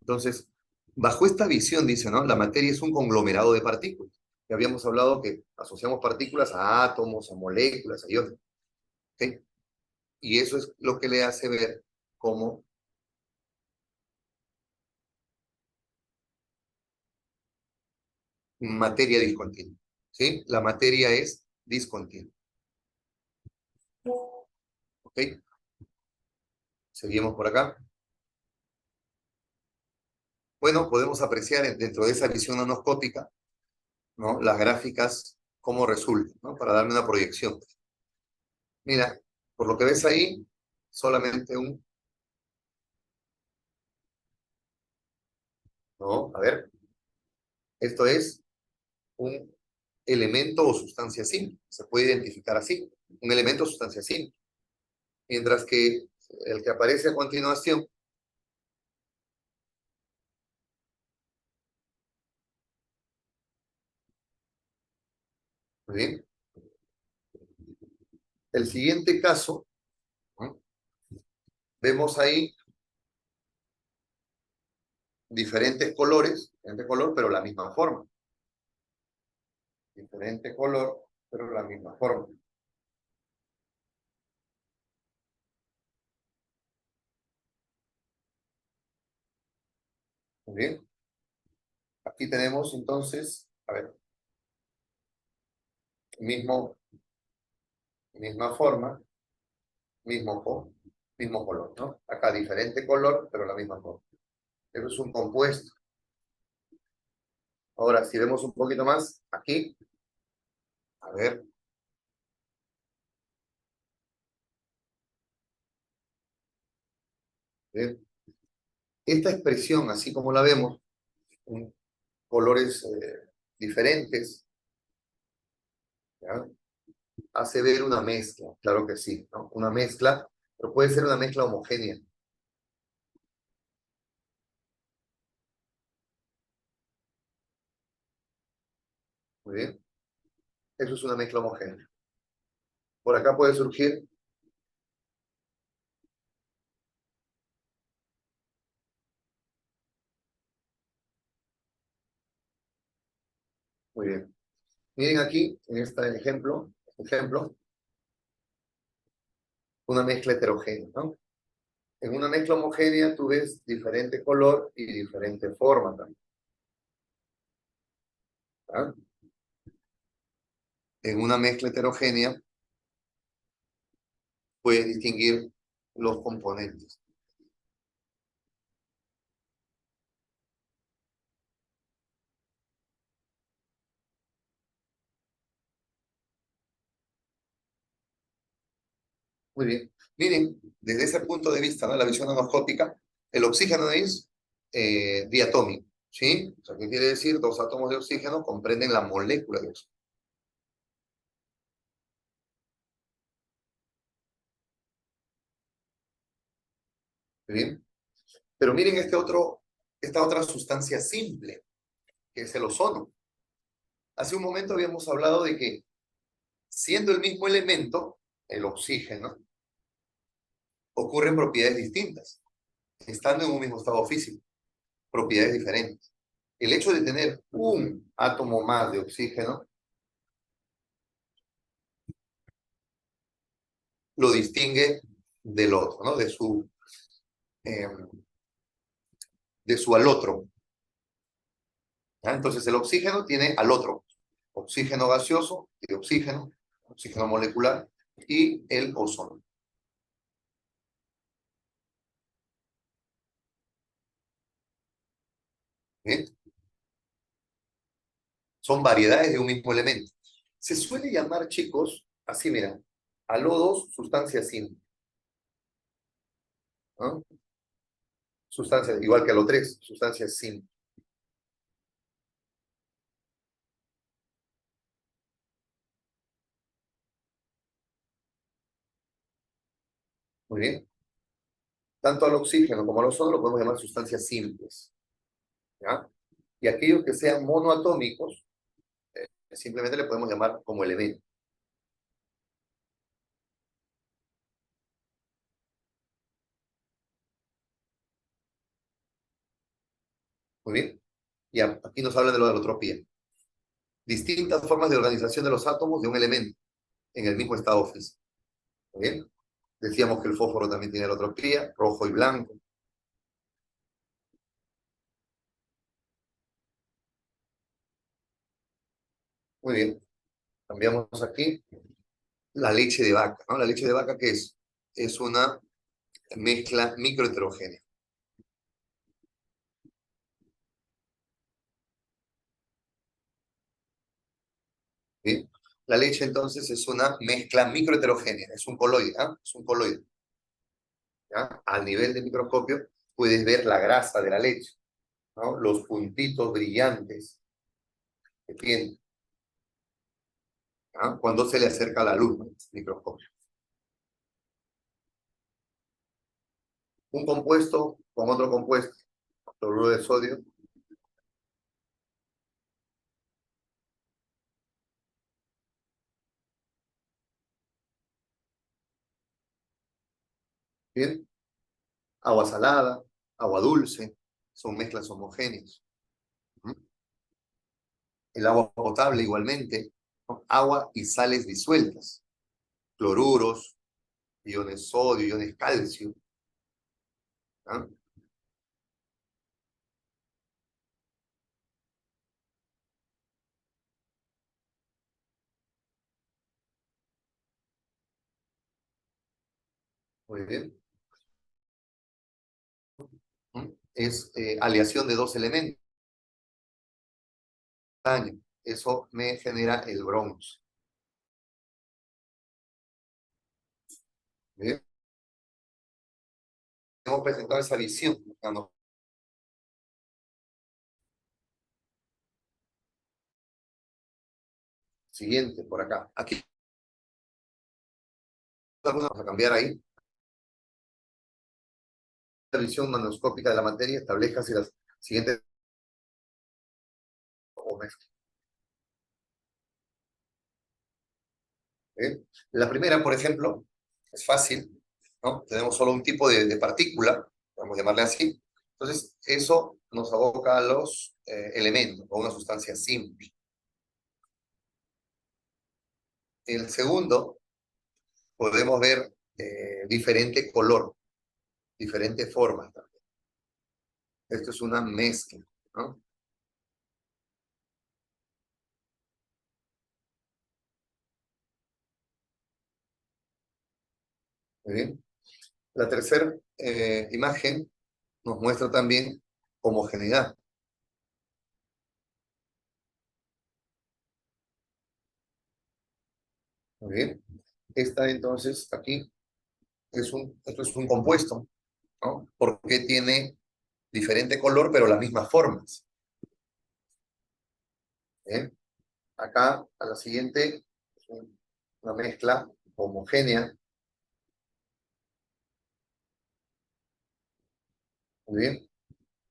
Entonces, bajo esta visión, dice, ¿no? La materia es un conglomerado de partículas. Ya habíamos hablado que asociamos partículas a átomos, a moléculas, a iones. ¿Ok? Y eso es lo que le hace ver como materia discontinua. ¿sí? La materia es discontinua. ¿Ok? Seguimos por acá. Bueno, podemos apreciar dentro de esa visión nanoscópica, ¿no? Las gráficas, cómo resultan, ¿no? Para darme una proyección. Mira, por lo que ves ahí, solamente ¿no? A ver, esto es un elemento o sustancia simple. Se puede identificar así, un elemento o sustancia simple. Mientras que el que aparece a continuación, muy bien, el siguiente caso, ¿no? Vemos ahí diferentes colores, diferente color, pero la misma forma. Diferente color, pero la misma forma. Muy bien. Aquí tenemos entonces, a ver, mismo, misma forma, mismo color, ¿no? Acá diferente color, pero la misma forma. Eso es un compuesto. Ahora, si vemos un poquito más, aquí, a ver, bien. Esta expresión, así como la vemos, con colores diferentes, ¿ya? Hace ver una mezcla, claro que sí, ¿no? Una mezcla, pero puede ser una mezcla homogénea. Muy bien. Eso es una mezcla homogénea. Por acá puede surgir, muy bien. Miren aquí, en este ejemplo, una mezcla heterogénea, ¿no? En una mezcla homogénea tú ves diferente color y diferente forma también, ¿ah? En una mezcla heterogénea puedes distinguir los componentes. Muy bien. Miren, desde ese punto de vista, ¿no? La visión anoscópica, el oxígeno es diatómico, ¿sí? O sea, ¿qué quiere decir? Dos átomos de oxígeno comprenden la molécula de oxígeno. Muy bien. Pero miren esta otra sustancia simple, que es el ozono. Hace un momento habíamos hablado de que siendo el mismo elemento, el oxígeno, ocurren propiedades distintas, estando en un mismo estado físico, propiedades diferentes. El hecho de tener un átomo más de oxígeno lo distingue del otro, ¿no? Eh, de su alotro. ¿Ya? Entonces el oxígeno tiene alotro, oxígeno gaseoso y oxígeno molecular y el ozono. ¿Bien? Son variedades de un mismo elemento. Se suele llamar, chicos, así mira, alodos, sustancia simple, ¿no? Sustancia, igual que alo 3, sustancia simple. Muy bien. Tanto al oxígeno como al ozono lo podemos llamar sustancias simples, ¿ya? Y aquellos que sean monoatómicos, simplemente le podemos llamar como elemento. Muy bien. Y aquí nos habla de lo de la alotropía. Distintas formas de organización de los átomos de un elemento en el mismo estado físico. Muy bien. Decíamos que el fósforo también tiene alotropía, rojo y blanco. Muy bien. Cambiamos aquí la leche de vaca, ¿no? La leche de vaca, ¿qué es? Es una mezcla microheterogénea. ¿Sí? La leche entonces es una mezcla microheterogénea, es un coloide, ¿ah? Es un coloide. ¿Ya? Al nivel de microscopio puedes ver la grasa de la leche, ¿no? Los puntitos brillantes que tiene, ¿ah? Cuando se le acerca la luz, ¿no? Microscopio. Un compuesto con otro compuesto, cloruro de sodio, ¿bien? Agua salada, agua dulce, son mezclas homogéneas. ¿Mm? El agua potable igualmente, ¿no? Agua y sales disueltas, cloruros, iones sodio, iones calcio. ¿Ah? Muy bien. ¿Mm? Es aleación de dos elementos. Eso me genera el bronce. ¿Bien? Hemos presentado esa visión. ¿No? Siguiente, por acá. Aquí vamos a cambiar ahí. La visión manoscópica de la materia establezca si las siguientes o mezcla. ¿Bien? La primera, por ejemplo, es fácil, ¿no? Tenemos solo un tipo de partícula, vamos a llamarle así. Entonces, eso nos aboca a los elementos o una sustancia simple. El segundo, podemos ver diferente color, diferentes formas también. Esto es una mezcla, ¿no? Muy bien. La tercera imagen nos muestra también homogeneidad. Muy bien. Esta entonces aquí esto es un compuesto, ¿no? Porque tiene diferente color, pero las mismas formas. ¿Bien? Acá, a la siguiente, es una mezcla homogénea. Muy bien.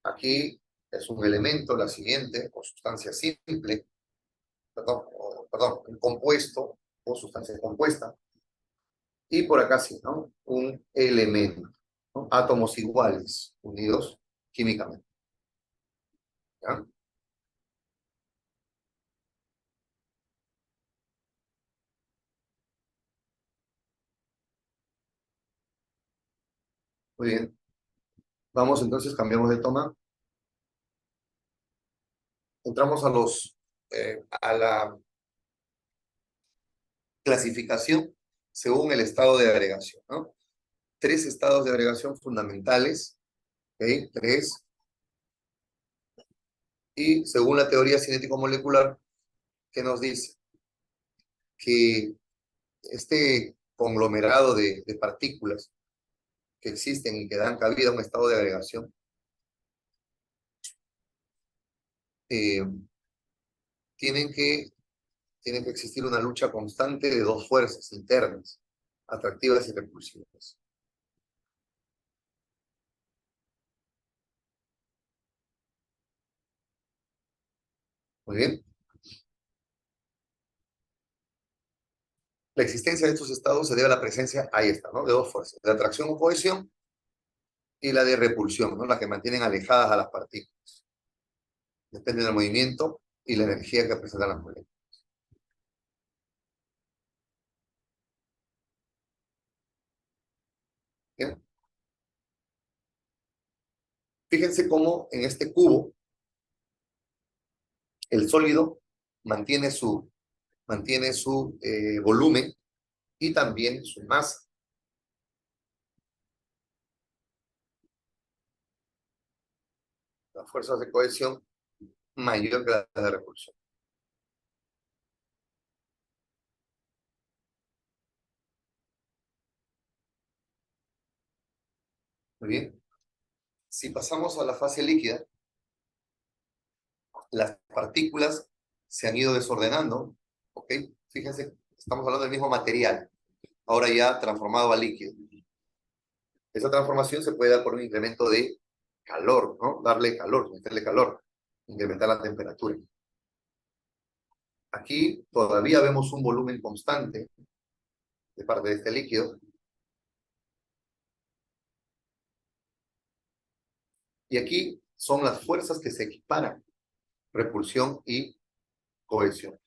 Aquí es un elemento, la siguiente, o sustancia simple, perdón, un compuesto o sustancia compuesta. Y por acá sí, ¿no? Un elemento, ¿no? Átomos iguales, unidos químicamente. ¿Ya? Muy bien. Vamos entonces, cambiamos de toma. Entramos a la clasificación según el estado de agregación, ¿no? Tres estados de agregación fundamentales, ¿ok? Tres. Y según la teoría cinético-molecular, que nos dice que este conglomerado de partículas que existen y que dan cabida a un estado de agregación, eh, tienen que, tiene que existir una lucha constante de dos fuerzas internas, atractivas y repulsivas. Muy bien. La existencia de estos estados se debe a la presencia, ahí está, ¿no? De dos fuerzas, de atracción o cohesión y la de repulsión, ¿no? La que mantienen alejadas a las partículas. Depende del movimiento y la energía que presentan las moléculas. ¿Bien? Fíjense cómo en este cubo el sólido mantiene mantiene su volumen y también su masa. Las fuerzas de cohesión mayor que las de repulsión. Muy bien. Si pasamos a la fase líquida, las partículas se han ido desordenando, ¿ok? Fíjense, estamos hablando del mismo material, ahora ya transformado a líquido. Esa transformación se puede dar por un incremento de calor, ¿no? Darle calor, meterle calor, incrementar la temperatura. Aquí todavía vemos un volumen constante de parte de este líquido. Y aquí son las fuerzas que se equiparan, repulsión y cohesión.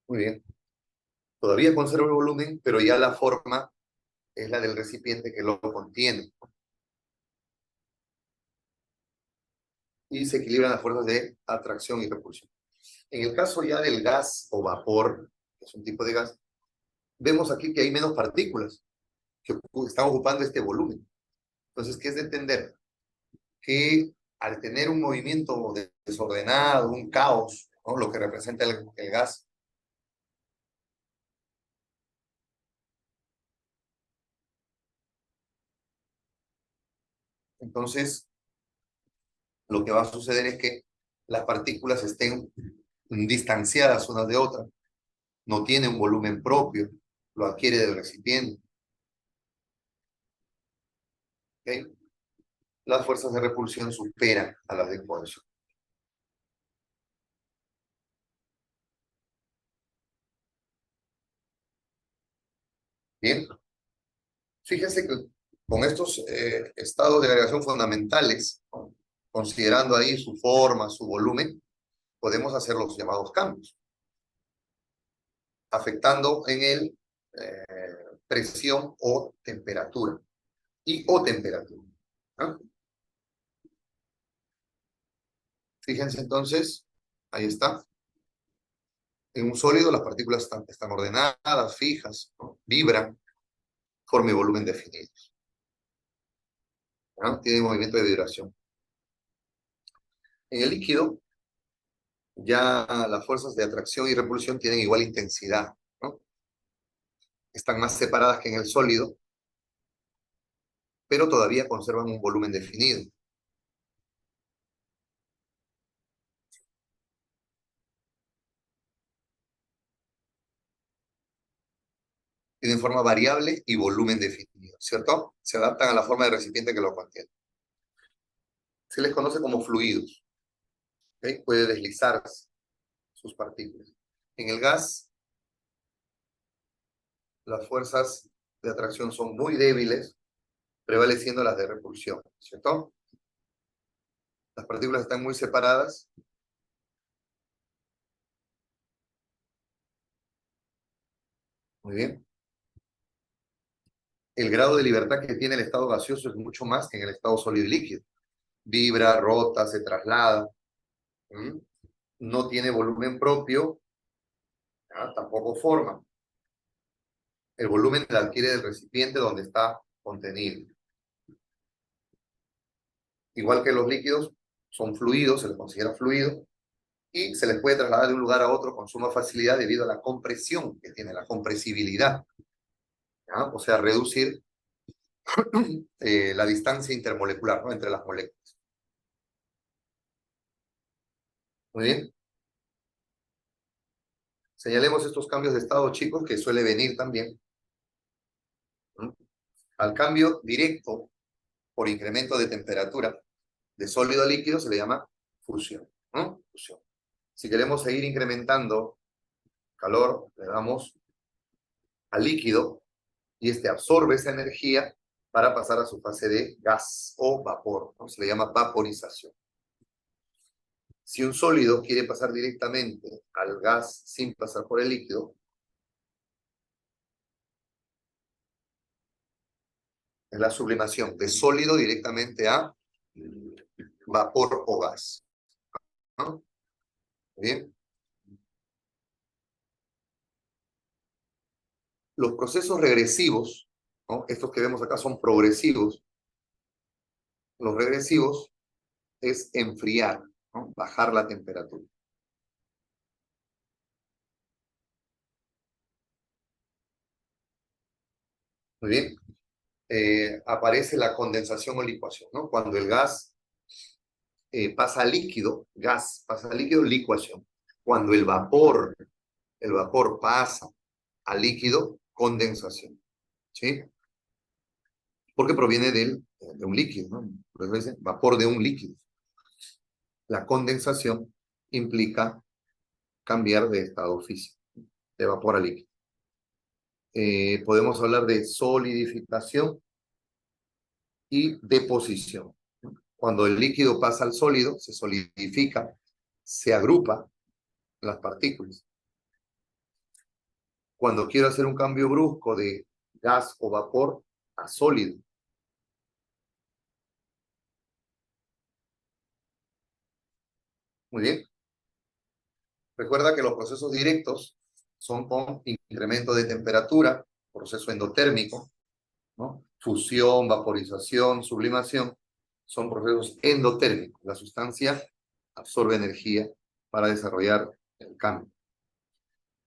Muy bien. Todavía conserva el volumen, pero ya la forma es la del recipiente que lo contiene. Y se equilibran las fuerzas de atracción y repulsión. En el caso ya del gas o vapor, que es un tipo de gas, vemos aquí que hay menos partículas que están ocupando este volumen. Entonces, ¿qué es de entender? Que al tener un movimiento desordenado, un caos, ¿no? Lo que representa el gas, entonces lo que va a suceder es que las partículas estén distanciadas unas de otras, no tiene un volumen propio, lo adquiere del recipiente. ¿Okay? Las fuerzas de repulsión superan a las de cohesión. Bien, fíjense que con estos estados de agregación fundamentales, ¿no? Considerando ahí su forma, su volumen, podemos hacer los llamados cambios, afectando en él presión o temperatura, o temperatura. ¿No? Fíjense entonces, ahí está. En un sólido las partículas están ordenadas, fijas, ¿no? Vibran, forma y volumen definidos. ¿No? Tiene movimiento de vibración. En el líquido, ya las fuerzas de atracción y repulsión tienen igual intensidad, ¿no? Están más separadas que en el sólido, pero todavía conservan un volumen definido. Tienen forma variable y volumen definido, ¿cierto? Se adaptan a la forma de recipiente que lo contiene. Se les conoce como fluidos, ¿okay? Puede deslizarse sus partículas. En el gas, las fuerzas de atracción son muy débiles, prevaleciendo las de repulsión, ¿cierto? Las partículas están muy separadas. Muy bien. El grado de libertad que tiene el estado gaseoso es mucho más que en el estado sólido y líquido. Vibra, rota, se traslada. ¿Mm? No tiene volumen propio, ¿ah? Tampoco forma. El volumen la adquiere del recipiente donde está contenido. Igual que los líquidos, son fluidos, se les considera fluido, y se les puede trasladar de un lugar a otro con suma facilidad debido a la compresión que tiene, la compresibilidad. ¿Ah? O sea, reducir la distancia intermolecular, ¿no? Entre las moléculas. Muy bien. Señalemos estos cambios de estado, chicos, que suele venir también. ¿No? Al cambio directo por incremento de temperatura de sólido a líquido se le llama fusión. ¿No? Fusión. Si queremos seguir incrementando calor, le damos al líquido y este absorbe esa energía para pasar a su fase de gas o vapor, ¿no? Se le llama vaporización. Si un sólido quiere pasar directamente al gas sin pasar por el líquido, Es la sublimación de sólido directamente a vapor o gas, ¿no? Bien. Los procesos regresivos, ¿no? Estos que vemos acá son progresivos. Los regresivos es enfriar, ¿no? Bajar la temperatura. Muy bien. Aparece la condensación o licuación, ¿no? Cuando el gas pasa a líquido, gas pasa a líquido, licuación. Cuando el vapor pasa a líquido, condensación, ¿sí? Porque proviene de un líquido, ¿no? Por eso dice vapor de un líquido. La condensación implica cambiar de estado físico, de vapor a líquido. Podemos hablar de solidificación y deposición. Cuando el líquido pasa al sólido, se solidifica, se agrupa las partículas. Cuando quiero hacer un cambio brusco de gas o vapor a sólido, muy bien. Recuerda que los procesos directos son con incremento de temperatura, proceso endotérmico, ¿no? Fusión, vaporización, sublimación, son procesos endotérmicos. La sustancia absorbe energía para desarrollar el cambio.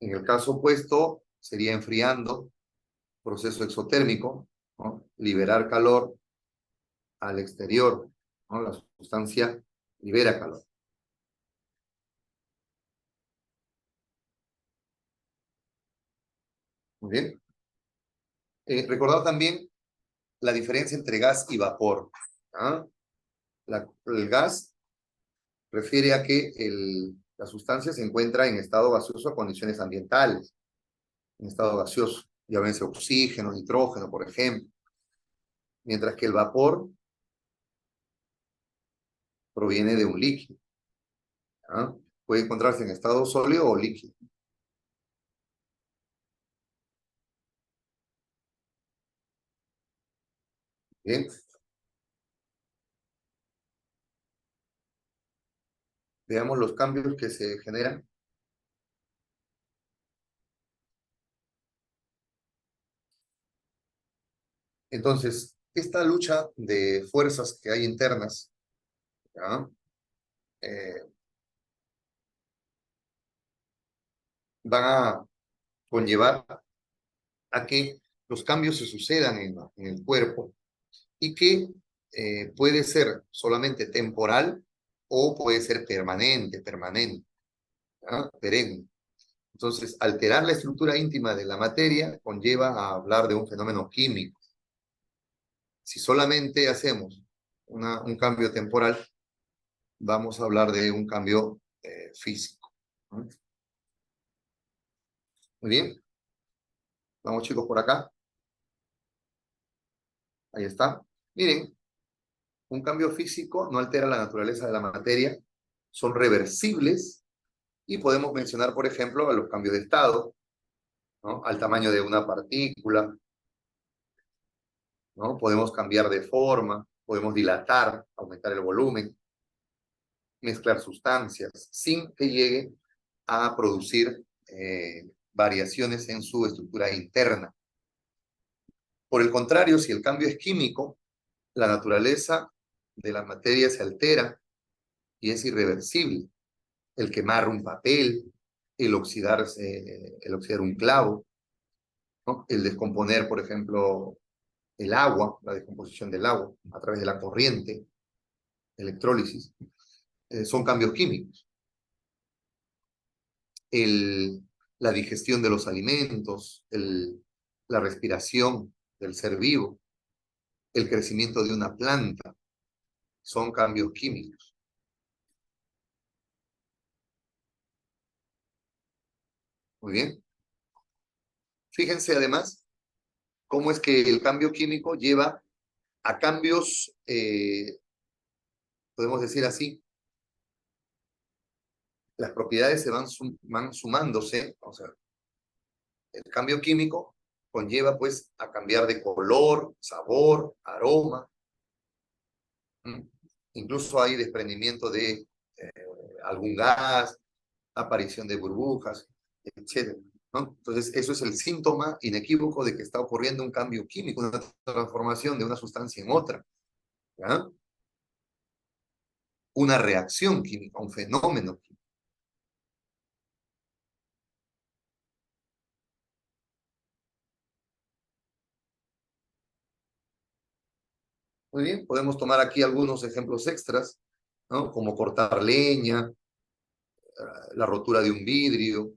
En el caso opuesto, sería enfriando, proceso exotérmico, ¿no? Liberar calor al exterior, ¿no? La sustancia libera calor. Muy bien. Recordar también la diferencia entre gas y vapor. ¿Ah? El gas refiere a que la sustancia se encuentra en estado gaseoso a condiciones ambientales, en estado gaseoso, llámese oxígeno, nitrógeno, por ejemplo, mientras que el vapor proviene de un líquido. ¿Ah? Puede encontrarse en estado sólido o líquido. Bien, veamos los cambios que se generan. Entonces, esta lucha de fuerzas que hay internas, ¿ya? Eh, van a conllevar a que los cambios se sucedan en el cuerpo y que puede ser solamente temporal o puede ser permanente, ¿ya? Perenne. Entonces, alterar la estructura íntima de la materia conlleva a hablar de un fenómeno químico. Si solamente hacemos un cambio temporal, vamos a hablar de un cambio físico, ¿no? Muy bien. Vamos chicos por acá. Ahí está. Miren, un cambio físico no altera la naturaleza de la materia, son reversibles y podemos mencionar, por ejemplo, a los cambios de estado, ¿no? Al tamaño de una partícula, ¿no? Podemos cambiar de forma, podemos dilatar, aumentar el volumen, mezclar sustancias sin que llegue a producir variaciones en su estructura interna. Por el contrario, si el cambio es químico, la naturaleza de la materia se altera y es irreversible. El quemar un papel, el oxidar un clavo, ¿no? El descomponer, por ejemplo, el agua, la descomposición del agua a través de la corriente, electrólisis, son cambios químicos. El, la digestión de los alimentos, la respiración del ser vivo, el crecimiento de una planta, son cambios químicos. Muy bien. Fíjense además cómo es que el cambio químico lleva a cambios, podemos decir así, las propiedades se van sumándose, o sea, el cambio químico conlleva pues a cambiar de color, sabor, aroma. Incluso hay desprendimiento de algún gas, aparición de burbujas, etcétera, ¿no? Entonces, eso es el síntoma inequívoco de que está ocurriendo un cambio químico, una transformación de una sustancia en otra, ¿ya? Una reacción química, un fenómeno químico. Muy bien, podemos tomar aquí algunos ejemplos extras, ¿no? Como cortar leña, la rotura de un vidrio,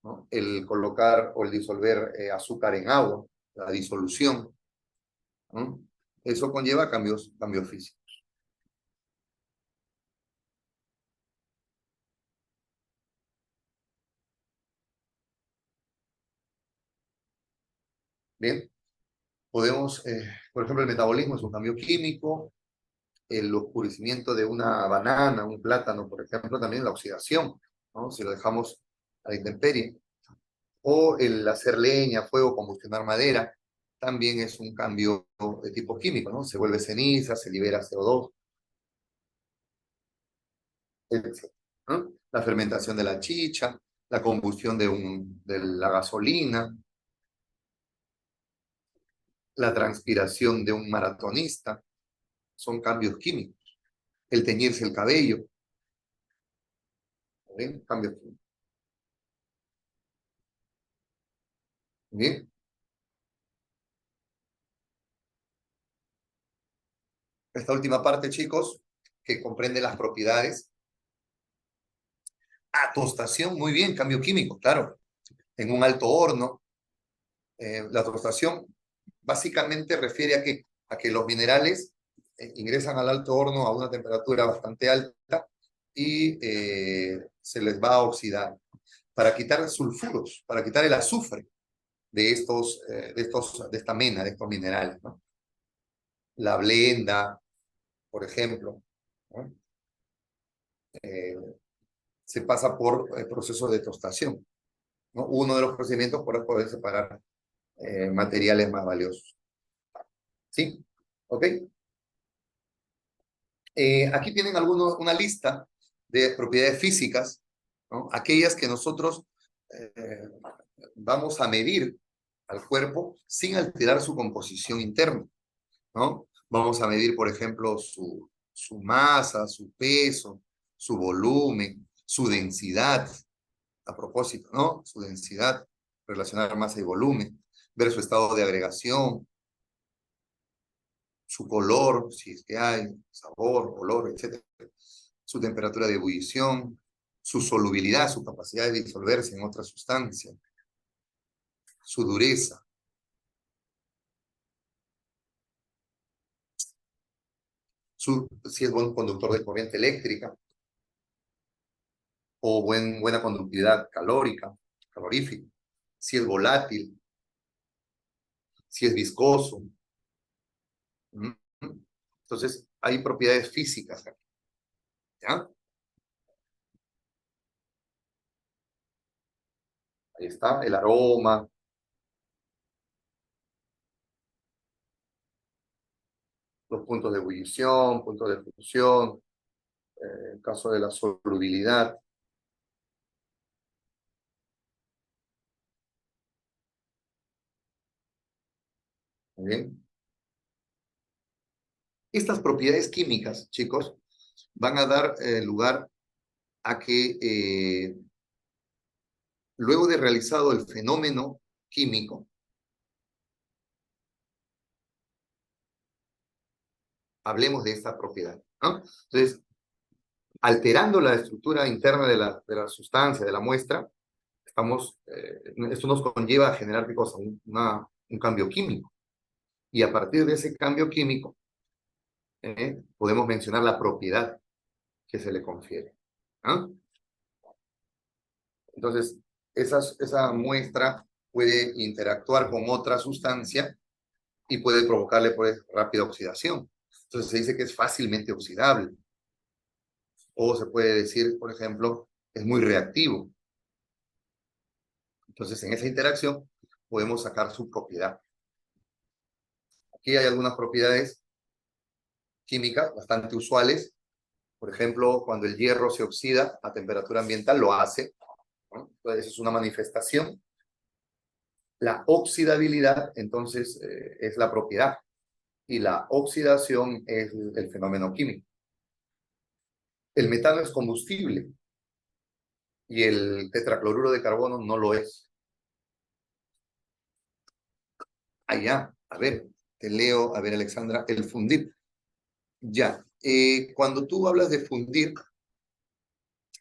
¿no? El colocar o el disolver azúcar en agua, la disolución, ¿no? Eso conlleva cambios físicos. Bien, podemos, por ejemplo, el metabolismo es un cambio químico, el oscurecimiento de una banana, un plátano, por ejemplo, también la oxidación, ¿no? Si lo dejamos a la intemperie, o el hacer leña, fuego, combustionar madera, también es un cambio de tipo químico, ¿no? Se vuelve ceniza, se libera CO2, etc., ¿no? La fermentación de la chicha, la combustión de la gasolina, la transpiración de un maratonista, son cambios químicos. El teñirse el cabello, ¿bien? Cambios químicos. Bien. Esta última parte, chicos, que comprende las propiedades. Tostación, muy bien, cambio químico, claro. En un alto horno, la tostación básicamente refiere a que los minerales ingresan al alto horno a una temperatura bastante alta y se les va a oxidar para quitar sulfuros, para quitar el azufre de esta mena, de estos minerales, ¿no? La blenda, por ejemplo, ¿no? eh, se pasa por el proceso de tostación, ¿no? Uno de los procedimientos para poder separar materiales más valiosos. ¿Sí? ¿Ok? Aquí tienen una lista de propiedades físicas, ¿no? Aquellas que nosotros eh, vamos a medir al cuerpo sin alterar su composición interna, ¿no? Vamos a medir, por ejemplo, su masa, su peso, su volumen, su densidad, a propósito, ¿no? Su densidad, relacionar masa y volumen, ver su estado de agregación, su color, si es que hay, sabor, olor, etcétera, su temperatura de ebullición, su solubilidad, su capacidad de disolverse en otra sustancia, su dureza, si es buen conductor de corriente eléctrica o buena conductividad calorífica, si es volátil, si es viscoso. Entonces, hay propiedades físicas, ¿ya? Ahí está, el aroma, los puntos de ebullición, puntos de fusión, el caso de la solubilidad. Muy bien. Estas propiedades químicas, chicos, van a dar lugar a que luego de realizado el fenómeno químico, hablemos de esta propiedad, ¿no? Entonces, alterando la estructura interna de la sustancia, de la muestra, esto nos conlleva a generar, ¿qué cosa? Un cambio químico. Y a partir de ese cambio químico, podemos mencionar la propiedad que se le confiere, ¿no? Entonces, esa muestra puede interactuar con otra sustancia y puede provocarle pues, rápida oxidación. Entonces se dice que es fácilmente oxidable. O se puede decir, por ejemplo, es muy reactivo. Entonces, en esa interacción podemos sacar su propiedad. Aquí hay algunas propiedades químicas bastante usuales. Por ejemplo, cuando el hierro se oxida a temperatura ambiental, lo hace, ¿no? Entonces, es una manifestación. La oxidabilidad, entonces, es la propiedad. Y la oxidación es el fenómeno químico. El metano es combustible y el tetracloruro de carbono no lo es. Allá, a ver, te leo, a ver, Alexandra, el fundir. Ya, cuando tú hablas de fundir,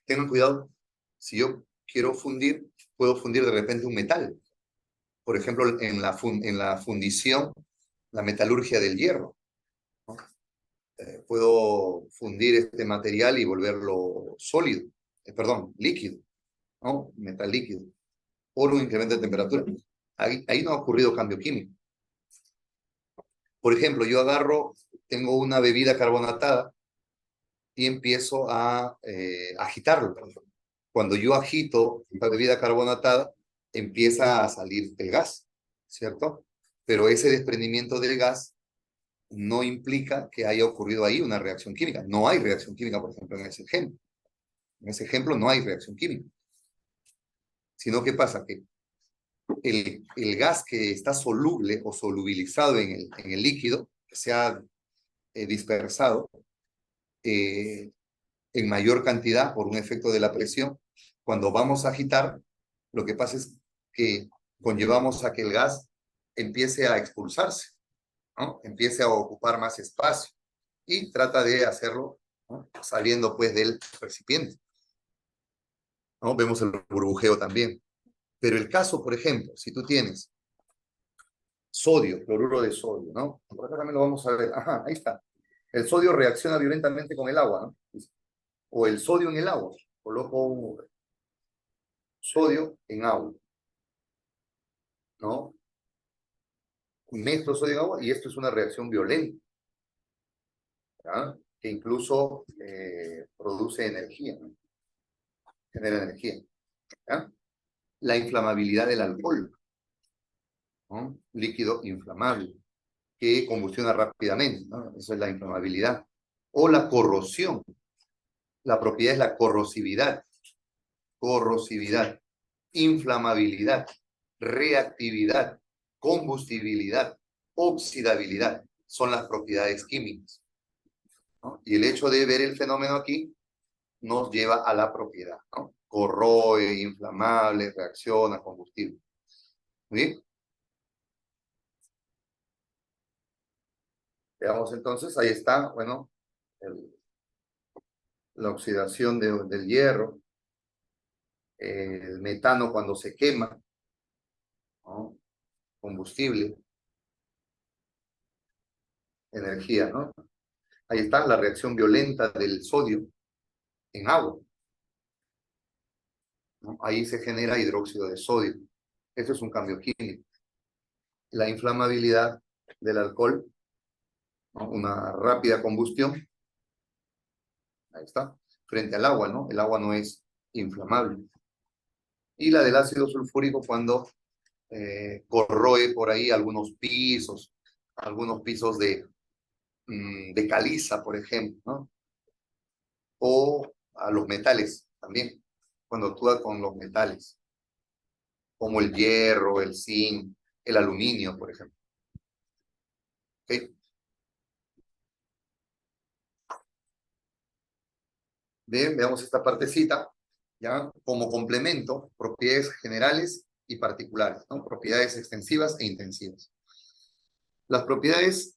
tengan cuidado. Si yo quiero fundir, puedo fundir de repente un metal. Por ejemplo, en la fundición, la metalurgia del hierro, ¿no? Puedo fundir este material y volverlo sólido, perdón, líquido, ¿no? Metal líquido, por un incremento de temperatura. Ahí no ha ocurrido cambio químico. Por ejemplo, yo tengo una bebida carbonatada y empiezo a agitarlo. Cuando yo agito la bebida carbonatada, empieza a salir el gas, ¿cierto? Pero ese desprendimiento del gas no implica que haya ocurrido ahí una reacción química. No hay reacción química, por ejemplo, en ese ejemplo. En ese ejemplo no hay reacción química. Sino que pasa que el gas que está soluble o solubilizado en el líquido, que se ha dispersado en mayor cantidad por un efecto de la presión, cuando vamos a agitar, lo que pasa es que conllevamos a que el gas empiece a expulsarse, ¿no? Empiece a ocupar más espacio y trata de hacerlo, ¿no? Saliendo pues del recipiente, ¿no? Vemos el burbujeo también. Pero el caso, por ejemplo, si tú tienes sodio, cloruro de sodio, ¿no? Por acá también lo vamos a ver. Ajá, ahí está. El sodio reacciona violentamente con el agua, ¿no? O el sodio en el agua. Coloco sodio en agua, ¿no? Mezclo sodio en agua y esto es una reacción violenta, ¿ya? Que incluso produce energía, ¿no? Genera energía, ¿ya? La inflamabilidad del alcohol, ¿no? Líquido inflamable, que combustiona rápidamente, ¿no? Eso es la inflamabilidad. O la corrosión. La propiedad es la corrosividad. Corrosividad, inflamabilidad, reactividad, combustibilidad, oxidabilidad. Son las propiedades químicas, ¿no? Y el hecho de ver el fenómeno aquí nos lleva a la propiedad, ¿no? Corroe, inflamable, reacciona, combustible. ¿Bien? Veamos entonces, ahí está, bueno, la oxidación del hierro, el metano cuando se quema, ¿no? Combustible, energía, ¿no? Ahí está la reacción violenta del sodio en agua, ¿no? Ahí se genera hidróxido de sodio. Eso es un cambio químico. La inflamabilidad del alcohol, ¿no? Una rápida combustión, ahí está, frente al agua, ¿no? El agua no es inflamable. Y la del ácido sulfúrico cuando corroe por ahí algunos pisos de caliza, por ejemplo, ¿no? O a los metales también, cuando actúa con los metales, como el hierro, el zinc, el aluminio, por ejemplo. ¿Okay? Bien, veamos esta partecita, ¿ya? Como complemento, propiedades generales y particulares, ¿no? Propiedades extensivas e intensivas. Las propiedades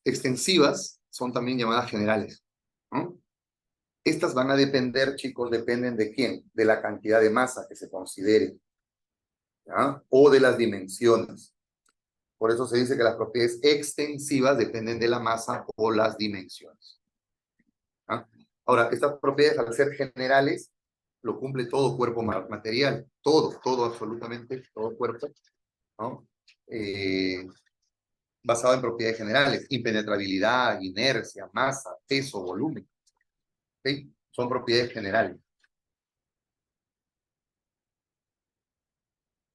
extensivas son también llamadas generales, ¿no? Estas van a depender, chicos, dependen de quién, de la cantidad de masa que se considere, ¿ya? O de las dimensiones. Por eso se dice que las propiedades extensivas dependen de la masa o las dimensiones, ¿ya? Ahora, estas propiedades al ser generales, lo cumple todo cuerpo material, todo absolutamente, todo cuerpo, ¿no? Basado en propiedades generales, impenetrabilidad, inercia, masa, peso, volumen, ¿sí? Son propiedades generales.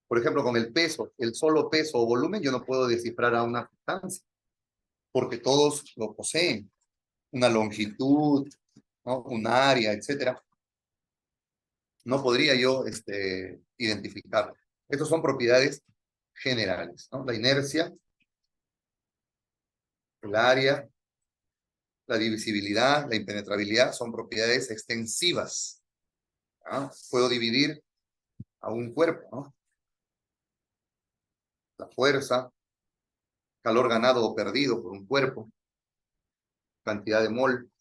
Por ejemplo, con el peso, el solo peso o volumen, yo no puedo descifrar a una sustancia, porque todos lo poseen. Una longitud, ¿no? Un área, etcétera. No podría yo identificarlo. Estas son propiedades generales, ¿no? La inercia, el área, la divisibilidad, la impenetrabilidad son propiedades extensivas. ¿Ah? Puedo dividir a un cuerpo, ¿no? La fuerza, calor ganado o perdido por un cuerpo, cantidad de mol.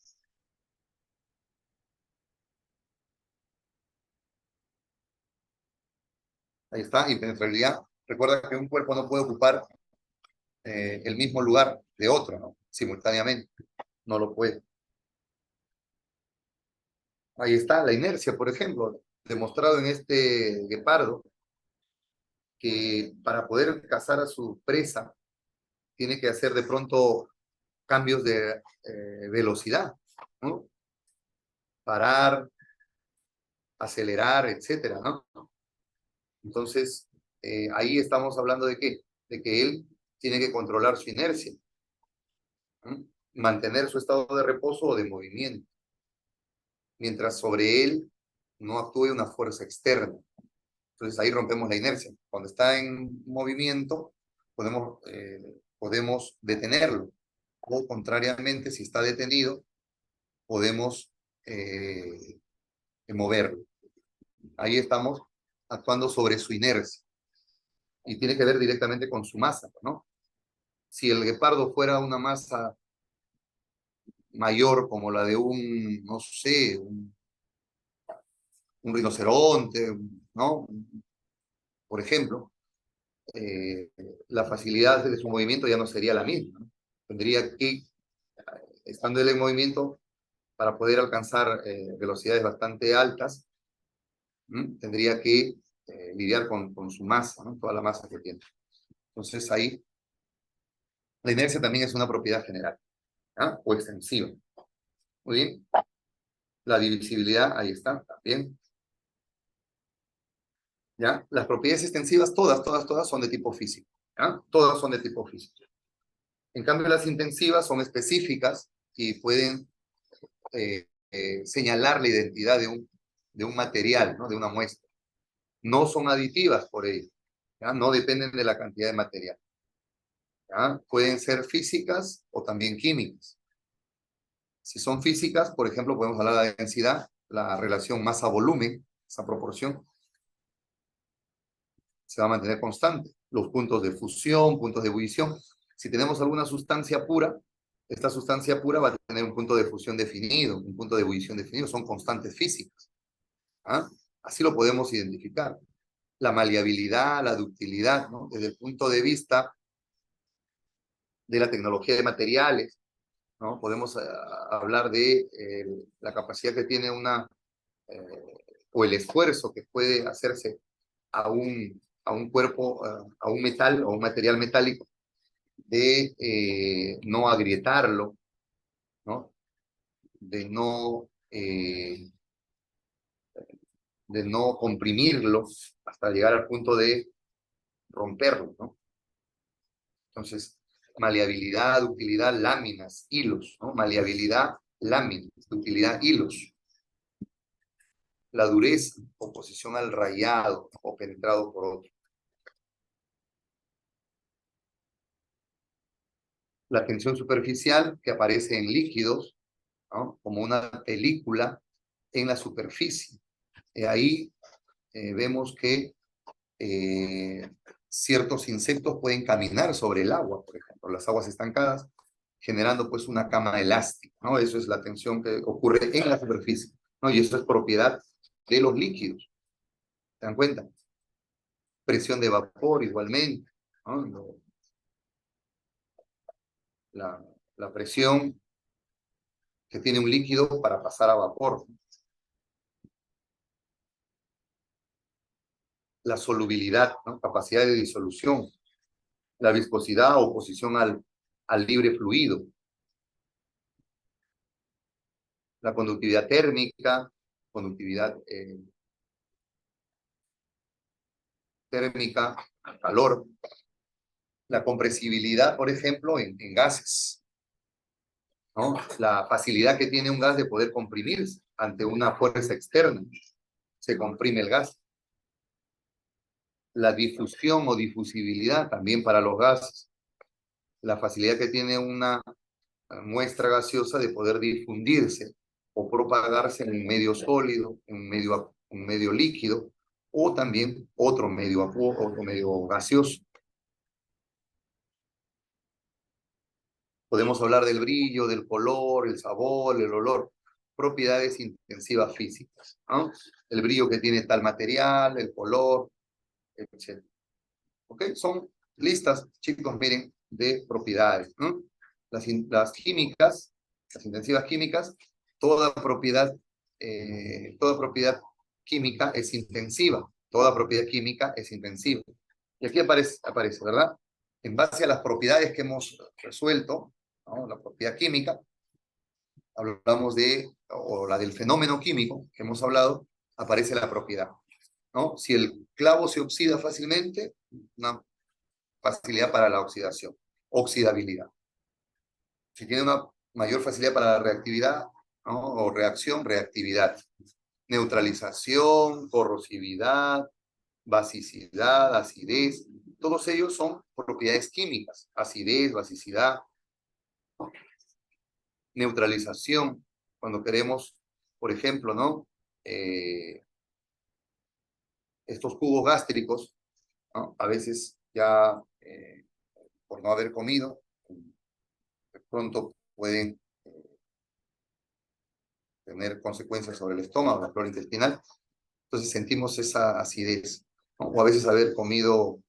Ahí está, impenetrabilidad. Recuerda que un cuerpo no puede ocupar el mismo lugar de otro, ¿no? Simultáneamente. No lo puede. Ahí está la inercia, por ejemplo, demostrado en este guepardo, que para poder cazar a su presa tiene que hacer de pronto cambios de velocidad, ¿no? Parar, acelerar, etcétera, ¿no? Entonces, ahí estamos hablando de qué? De que él tiene que controlar su inercia, ¿no? Mantener su estado de reposo o de movimiento, mientras sobre él no actúe una fuerza externa. Entonces ahí rompemos la inercia. Cuando está en movimiento, podemos detenerlo. O contrariamente, si está detenido, podemos moverlo. Ahí estamos actuando sobre su inercia. Y tiene que ver directamente con su masa, ¿no? Si el guepardo fuera una masa mayor como la de un, no sé, un rinoceronte, ¿no? Por ejemplo, eh, la facilidad de su movimiento ya no sería la misma, ¿no? Tendría que, estando él en movimiento, para poder alcanzar velocidades bastante altas, tendría que lidiar con su masa, ¿no? Toda la masa que tiene. Entonces ahí la inercia también es una propiedad general, ¿ah? O extensiva. Muy bien. La divisibilidad, ahí está, también. ¿Ya? Las propiedades extensivas, todas son de tipo físico. ¿Ya? Todas son de tipo físico. En cambio, las intensivas son específicas y pueden señalar la identidad de un material, ¿no? De una muestra. No son aditivas por ello, ¿ya? No dependen de la cantidad de material, ¿ya? Pueden ser físicas o también químicas. Si son físicas, por ejemplo, podemos hablar de la densidad, la relación masa-volumen, esa proporción se va a mantener constante. Los puntos de fusión, puntos de ebullición. Si tenemos alguna sustancia pura, esta sustancia pura va a tener un punto de fusión definido, un punto de ebullición definido, son constantes físicas. ¿Ah? Así lo podemos identificar. La maleabilidad, la ductilidad, ¿no? Desde el punto de vista de la tecnología de materiales, ¿no? Podemos hablar de la capacidad que tiene o el esfuerzo que puede hacerse a un cuerpo, a un metal o un material metálico, de no agrietarlo, ¿no? De no, eh, de no comprimirlo hasta llegar al punto de romperlo, ¿no? Entonces, maleabilidad, ductilidad, láminas, hilos, ¿no? Maleabilidad, láminas, ductilidad, hilos. La dureza, oposición al rayado o penetrado por otro. La tensión superficial que aparece en líquidos, ¿no? Como una película en la superficie. Ahí vemos que ciertos insectos pueden caminar sobre el agua, por ejemplo, las aguas estancadas, generando pues una cama elástica, ¿no? Eso es la tensión que ocurre en la superficie, ¿no? Y eso es propiedad de los líquidos, ¿se dan cuenta? Presión de vapor igualmente, ¿no? La, la presión que tiene un líquido para pasar a vapor. La solubilidad, ¿no? Capacidad de disolución, la viscosidad o oposición al libre fluido, la conductividad térmica, conductividad térmica, calor, la compresibilidad, por ejemplo, en gases, ¿no? La facilidad que tiene un gas de poder comprimirse ante una fuerza externa. Se comprime el gas. La difusión o difusibilidad también para los gases. La facilidad que tiene una muestra gaseosa de poder difundirse o propagarse en un medio sólido, en un medio líquido, o también otro medio gaseoso. Podemos hablar del brillo, del color, el sabor, el olor, propiedades intensivas físicas, ¿no? El brillo que tiene tal material, el color, etc. ¿Ok? Son listas, chicos, miren, de propiedades, ¿no? Las químicas, las intensivas químicas, toda propiedad química es intensiva, toda propiedad química es intensiva. Y aquí aparece, ¿verdad? En base a las propiedades que hemos resuelto, ¿no? La propiedad química, hablamos o la del fenómeno químico que hemos hablado, aparece la propiedad, ¿no? Si el clavo se oxida fácilmente, una facilidad para la oxidación, oxidabilidad. Si tiene una mayor facilidad para la reactividad, ¿no? O reacción, reactividad. Neutralización, corrosividad, basicidad, acidez, todos ellos son propiedades químicas, acidez, basicidad, neutralización, cuando queremos, por ejemplo, ¿no? Estos jugos gástricos, ¿no? A veces ya por no haber comido, de pronto pueden tener consecuencias sobre el estómago, la flora intestinal. Entonces sentimos esa acidez, ¿no? O a veces haber comido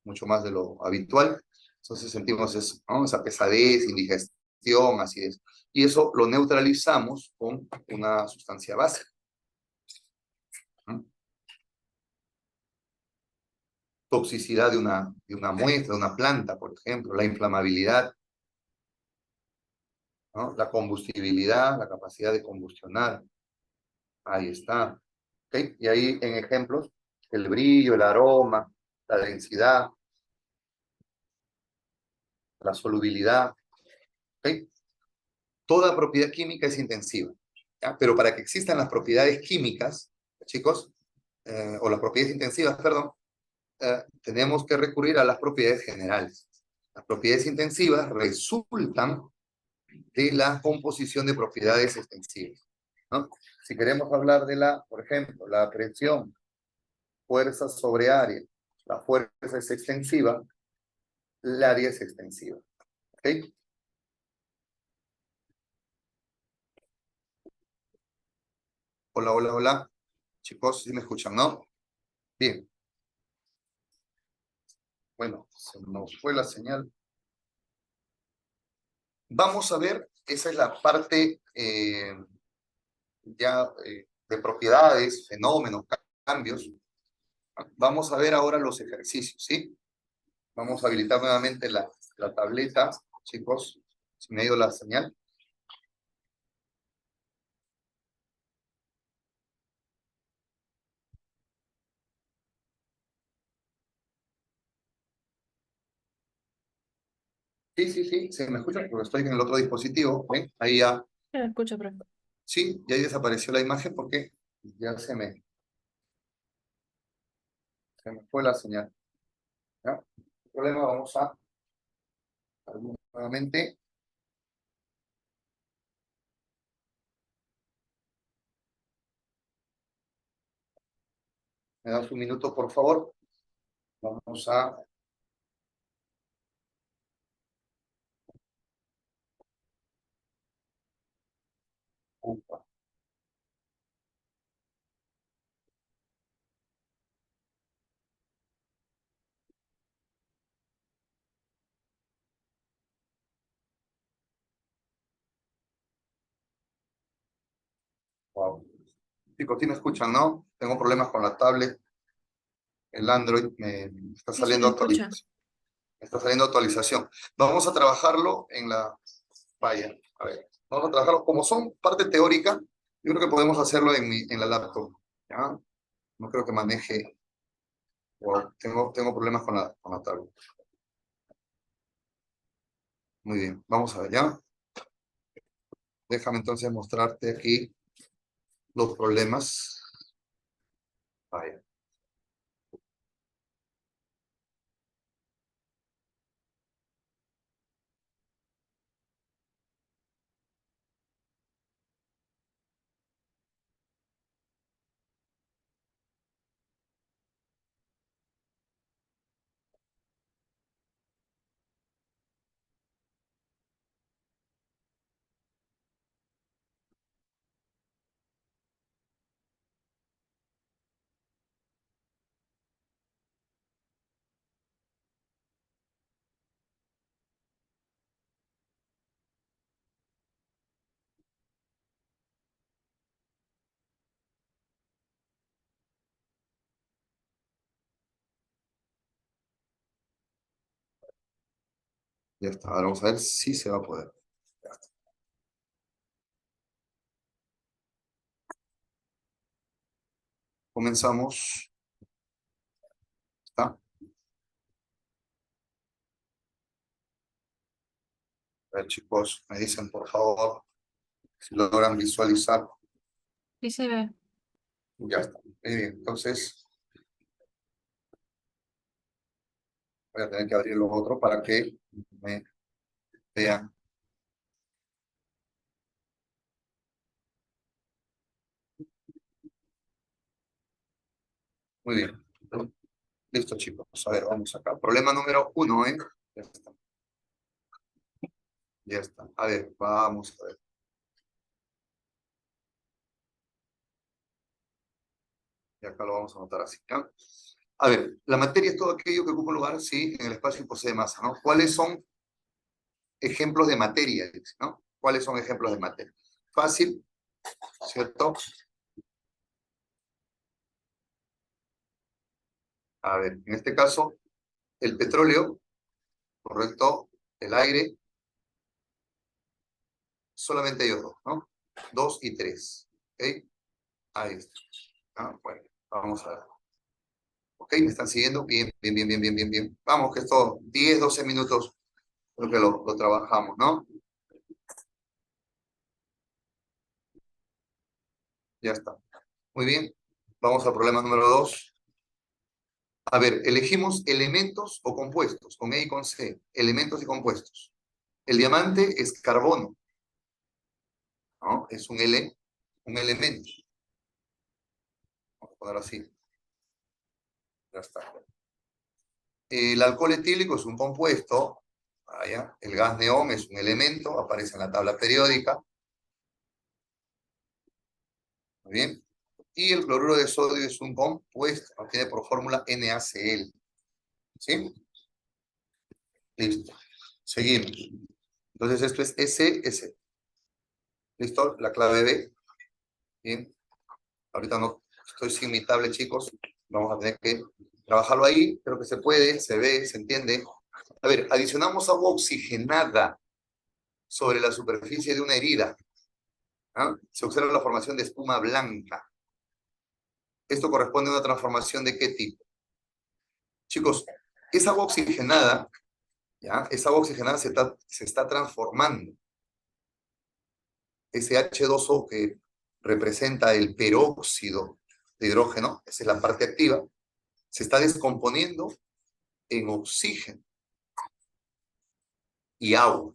mucho más de lo habitual, entonces sentimos eso, ¿no? Esa pesadez, indigestión, acidez. Y eso lo neutralizamos con una sustancia básica, ¿no? Toxicidad de una muestra, de una planta, por ejemplo, la inflamabilidad, ¿no? La combustibilidad, la capacidad de combustionar. Ahí está. ¿Okay? Y ahí en ejemplos, el brillo, el aroma, la densidad, la solubilidad. ¿Okay? Toda propiedad química es intensiva, ¿ya? Pero para que existan las propiedades químicas, chicos, o las propiedades intensivas, perdón, tenemos que recurrir a las propiedades generales. Las propiedades intensivas resultan de la composición de propiedades extensivas, ¿no? Si queremos hablar de por ejemplo, la presión, fuerza sobre área, la fuerza es extensiva, el área es extensiva. ¿Ok? Hola, hola, hola. Chicos, ¿sí me escuchan, no? Bien. Bueno, se nos fue la señal. Vamos a ver, esa es la parte ya de propiedades, fenómenos, cambios. Vamos a ver ahora los ejercicios, ¿sí? Vamos a habilitar nuevamente la tableta, chicos, si me ha ido la señal. Sí, sí, sí, se me escucha porque estoy en el otro dispositivo. ¿Ven? Ahí ya, Me escucho, profe. sí, ya ahí desapareció la imagen porque ya se me fue la señal. ¿Ya? No hay problema, vamos a nuevamente. ¿Me das un minuto, por favor? Vamos a... Upa. Wow. Chicos, sí me escuchan, ¿no? Tengo problemas con la tablet. El Android me está Sí, se saliendo me escucha. actualización. Me está saliendo actualización. Vamos a trabajarlo en la... Vaya, a ver. Vamos a trabajarlo como son parte teórica. Yo creo que podemos hacerlo en la laptop. ¿Ya? No creo que maneje Wow, tengo problemas con la tabla. Muy bien, vamos a ver, ¿ya? Déjame entonces mostrarte aquí los problemas. Vaya. Ya está, ahora vamos a ver si se va a poder. Ya está. Comenzamos. ¿Está? A ver, chicos, me dicen por favor si logran visualizar. Sí se ve. Ya está. Muy bien, entonces voy a tener que abrir los otros para que me vean. Muy bien. Listo, chicos. A ver, vamos acá. Problema número 1, ¿eh? Ya está. Ya está. A ver, vamos a ver. Y acá lo vamos a anotar así, ¿ya? A ver, la materia es todo aquello que ocupa un lugar, sí, en el espacio y posee masa, ¿no? ¿Cuáles son ejemplos de materia, ¿no? ¿Cuáles son ejemplos de materia? Fácil, ¿cierto? A ver, en este caso, el petróleo, ¿correcto? El aire, solamente ellos dos, ¿no? 2 y 3, ¿ok? Ahí está. Ah, bueno, vamos a ver. ¿Ok? ¿Me están siguiendo? Bien, bien, bien, bien, bien, bien, bien. Vamos, que esto, 10, 12 minutos, creo que lo trabajamos, ¿no? Ya está. Muy bien. Vamos al problema número 2. A ver, elegimos elementos o compuestos, con E y con C. Elementos y compuestos. El diamante es carbono, ¿no? Es un elemento. Vamos a poner así. Ya está. El alcohol etílico es un compuesto. Vaya. El gas neón es un elemento, aparece en la tabla periódica. Muy bien. Y el cloruro de sodio es un compuesto, tiene por fórmula NaCl. ¿Sí? Listo. Seguimos. Entonces esto es SS. ¿Listo? La clave B. Bien. Ahorita no estoy sin mi tablet, chicos. Vamos a tener que trabajarlo ahí. Creo que se puede, se ve, se entiende. A ver, adicionamos agua oxigenada sobre la superficie de una herida. ¿Ah? Se observa la formación de espuma blanca. Esto corresponde a una transformación de qué tipo. Chicos, esa agua oxigenada, ¿ya? Esa agua oxigenada se está transformando. Ese H2O que representa el peróxido de hidrógeno, esa es la parte activa, se está descomponiendo en oxígeno y agua.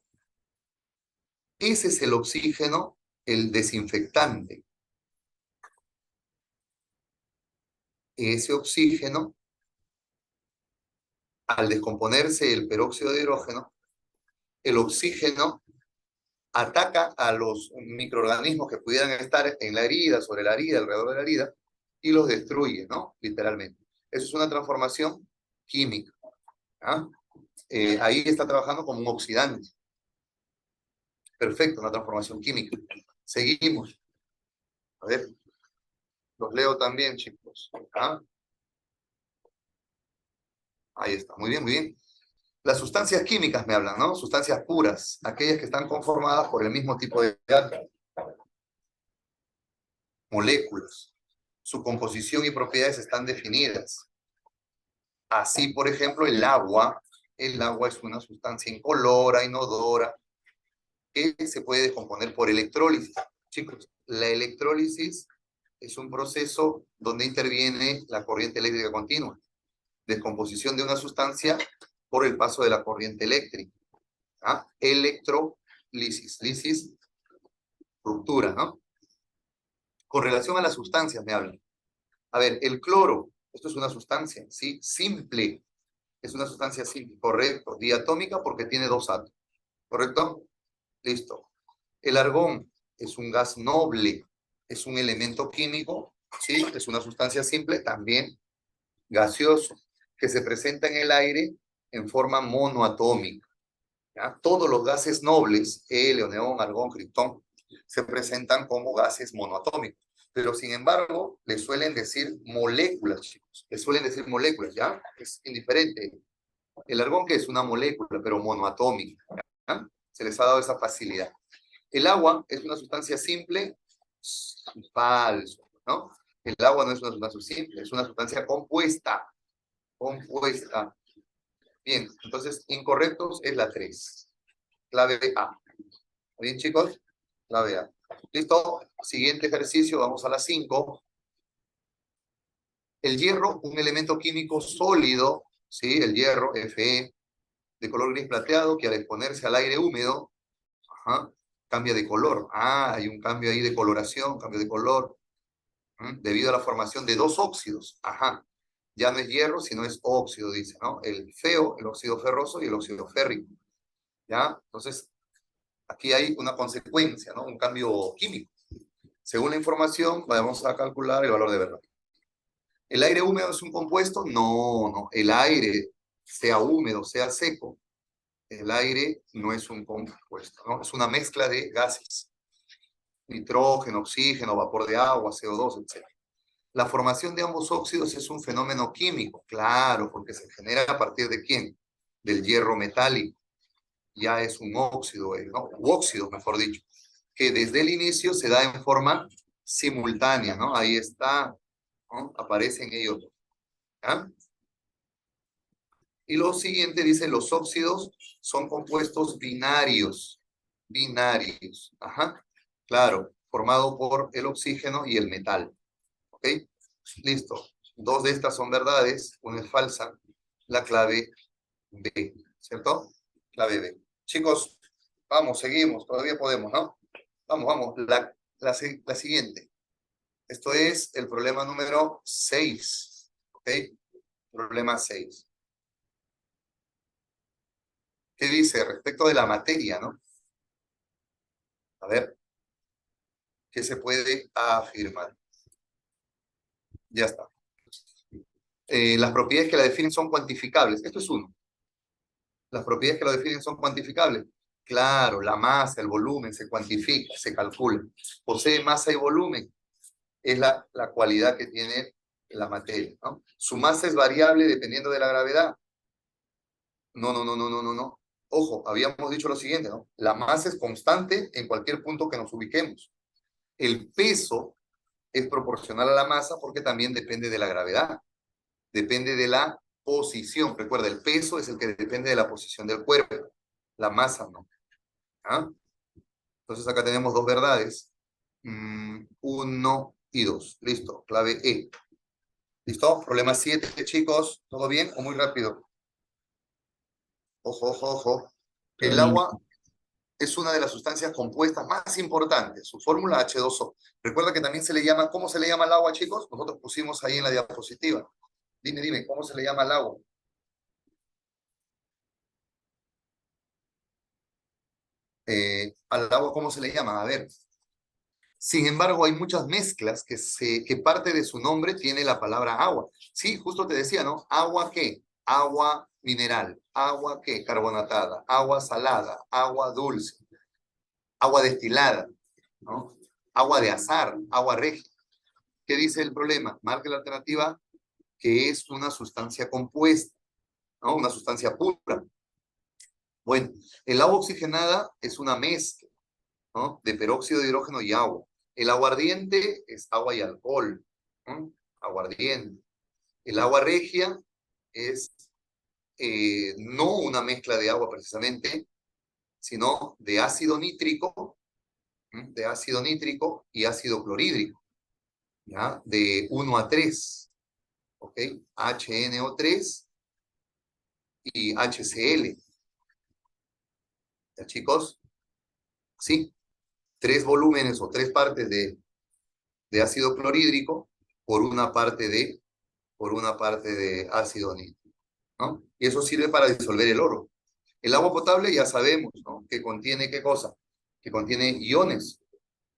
Ese es el oxígeno, el desinfectante. Ese oxígeno, al descomponerse el peróxido de hidrógeno, el oxígeno ataca a los microorganismos que pudieran estar en la herida, sobre la herida, alrededor de la herida, y los destruye, ¿no? Literalmente. Eso es una transformación química. ¿Ah? Ahí está trabajando como un oxidante. Perfecto, una transformación química. Seguimos. A ver, los leo también, chicos. ¿Ah? Ahí está, muy bien, muy bien. Las sustancias químicas me hablan, ¿no? Sustancias puras, aquellas que están conformadas por el mismo tipo de átomos, moléculas. Su composición y propiedades están definidas. Así, por ejemplo, el agua es una sustancia incolora, inodora, que se puede descomponer por electrólisis. Chicos, la electrólisis es un proceso donde interviene la corriente eléctrica continua, descomposición de una sustancia por el paso de la corriente eléctrica. ¿Ah? Electrolisis, lisis, ruptura, ¿no? Con relación a las sustancias me hablan. A ver, el cloro, esto es una sustancia, ¿sí? Simple, es una sustancia simple, correcto. Diatómica porque tiene dos átomos, ¿correcto? Listo. El argón es un gas noble, es un elemento químico, ¿sí? Es una sustancia simple, también gaseoso, que se presenta en el aire en forma monoatómica. ¿Ya? Todos los gases nobles, helio, neón, argón, criptón, se presentan como gases monoatómicos. Pero sin embargo, le suelen decir moléculas, chicos. Le suelen decir moléculas, ¿ya? Es indiferente. El argón que es una molécula, pero monoatómica. ¿Ya? Se les ha dado esa facilidad. El agua es una sustancia simple, falso, ¿no? El agua no es una sustancia simple, es una sustancia compuesta. Compuesta. Bien, entonces incorrectos es la 3. Clave A. ¿Bien, chicos? Clave A. ¿Listo? Siguiente ejercicio, vamos a la 5. El hierro, un elemento químico sólido, ¿sí? El hierro, Fe, de color gris plateado, que al exponerse al aire húmedo, ajá, cambia de color. Ah, hay un cambio ahí de coloración, cambio de color, debido a la formación de dos óxidos. Ajá. Ya no es hierro, sino es óxido, dice, ¿no? El feo, el óxido ferroso y el óxido férrico. ¿Ya? Entonces, aquí hay una consecuencia, ¿no? Un cambio químico. Según la información, vamos a calcular el valor de verdad. ¿El aire húmedo es un compuesto? No, no. El aire, sea húmedo, sea seco, el aire no es un compuesto, ¿no? Es una mezcla de gases. Nitrógeno, oxígeno, vapor de agua, CO2, etc. La formación de ambos óxidos es un fenómeno químico, claro, porque se genera a partir de ¿quién? Del hierro metálico. Ya es un óxido, ¿no? U óxido, mejor dicho, que desde el inicio se da en forma simultánea, ¿no? Ahí está, ¿no? Aparecen ellos, ¿ya? Y lo siguiente dice, los óxidos son compuestos binarios, binarios, ajá, claro, formado por el oxígeno y el metal, ¿ok? Listo, dos de estas son verdades, una es falsa, la clave B, ¿cierto? Clave B. Chicos, vamos, seguimos, todavía podemos, ¿no? Vamos, vamos, la siguiente. Esto es el problema número 6, ¿ok? Problema 6. ¿Qué dice respecto de la materia, no? A ver, ¿qué se puede afirmar? Ya está. Las propiedades que la definen son cuantificables. Esto es uno. Las propiedades que lo definen son cuantificables. Claro, la masa, el volumen se cuantifica, se calcula. Posee masa y volumen. Es la cualidad que tiene la materia, ¿no? Su masa es variable dependiendo de la gravedad. No, no, no, no, no, no, no. Ojo, habíamos dicho lo siguiente, ¿no? La masa es constante en cualquier punto que nos ubiquemos. El peso es proporcional a la masa porque también depende de la gravedad. Depende de la posición. Recuerda, el peso es el que depende de la posición del cuerpo. La masa no. ¿Ah? Entonces acá tenemos dos verdades. 1 y 2. Listo. Clave E. ¿Listo? Problema 7, chicos. ¿Todo bien o muy rápido? Ojo, ojo, ojo. El agua es una de las sustancias compuestas más importantes. Su fórmula H2O. Recuerda que también se le llama, ¿cómo se le llama al agua, chicos? Nosotros pusimos ahí en la diapositiva. Dime, ¿cómo se le llama al agua? Al agua, ¿cómo se le llama? A ver. Sin embargo, hay muchas mezclas que parte de su nombre tiene la palabra agua. Sí, justo te decía, ¿no? ¿Agua qué? Agua mineral. ¿Agua qué? Carbonatada. Agua salada. Agua dulce. Agua destilada, ¿no? Agua de azar. Agua regia. ¿Qué dice el problema? Marca la alternativa que es una sustancia compuesta, ¿no? Una sustancia pura. Bueno, el agua oxigenada es una mezcla, ¿no? De peróxido de hidrógeno y agua. El aguardiente es agua y alcohol, ¿no? Aguardiente. El agua regia es no una mezcla de agua precisamente, sino de ácido nítrico, y ácido clorhídrico, ¿ya? De 1 a 3, ¿ok? HNO3 y HCl. ¿Ya, chicos? Sí, 3 volúmenes o 3 partes de ácido clorhídrico por una parte de ácido nítrico, ¿no? Y eso sirve para disolver el oro. El agua potable ya sabemos, ¿no? Que contiene, ¿qué cosa? Que contiene iones.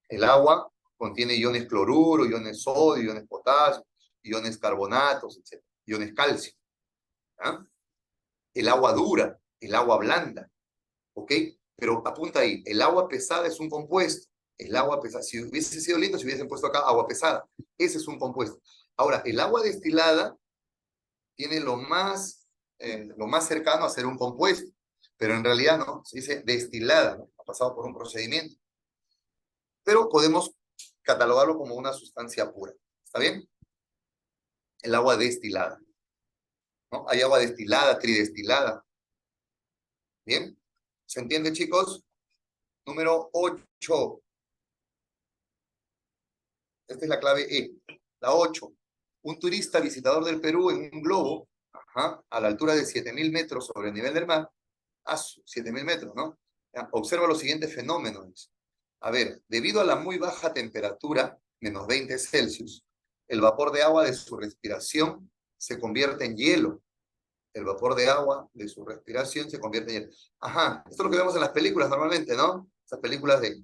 El agua contiene iones cloruro, iones sodio, iones potasio, iones carbonatos, etc. Iones calcio. ¿Ah? El agua dura, el agua blanda, ¿ok? Pero apunta ahí, el agua pesada es un compuesto. El agua pesada, si hubiese sido lindo, si hubiesen puesto acá agua pesada, ese es un compuesto. Ahora, el agua destilada tiene lo más cercano a ser un compuesto, pero en realidad no, se dice destilada, ¿no? Ha pasado por un procedimiento. Pero podemos catalogarlo como una sustancia pura. ¿Está bien? El agua destilada, ¿no? Hay agua destilada, tridestilada. ¿Bien? ¿Se entiende, chicos? Número 8. Esta es la clave E. La 8. Un turista visitador del Perú en un globo, a la altura de 7.000 metros sobre el nivel del mar, 7.000 metros, ¿no? Observa los siguientes fenómenos. A ver, debido a la muy baja temperatura, menos 20 Celsius, el vapor de agua de su respiración se convierte en hielo. El vapor de agua de su respiración se convierte en hielo. Esto es lo que vemos en las películas normalmente, ¿no? Esas películas de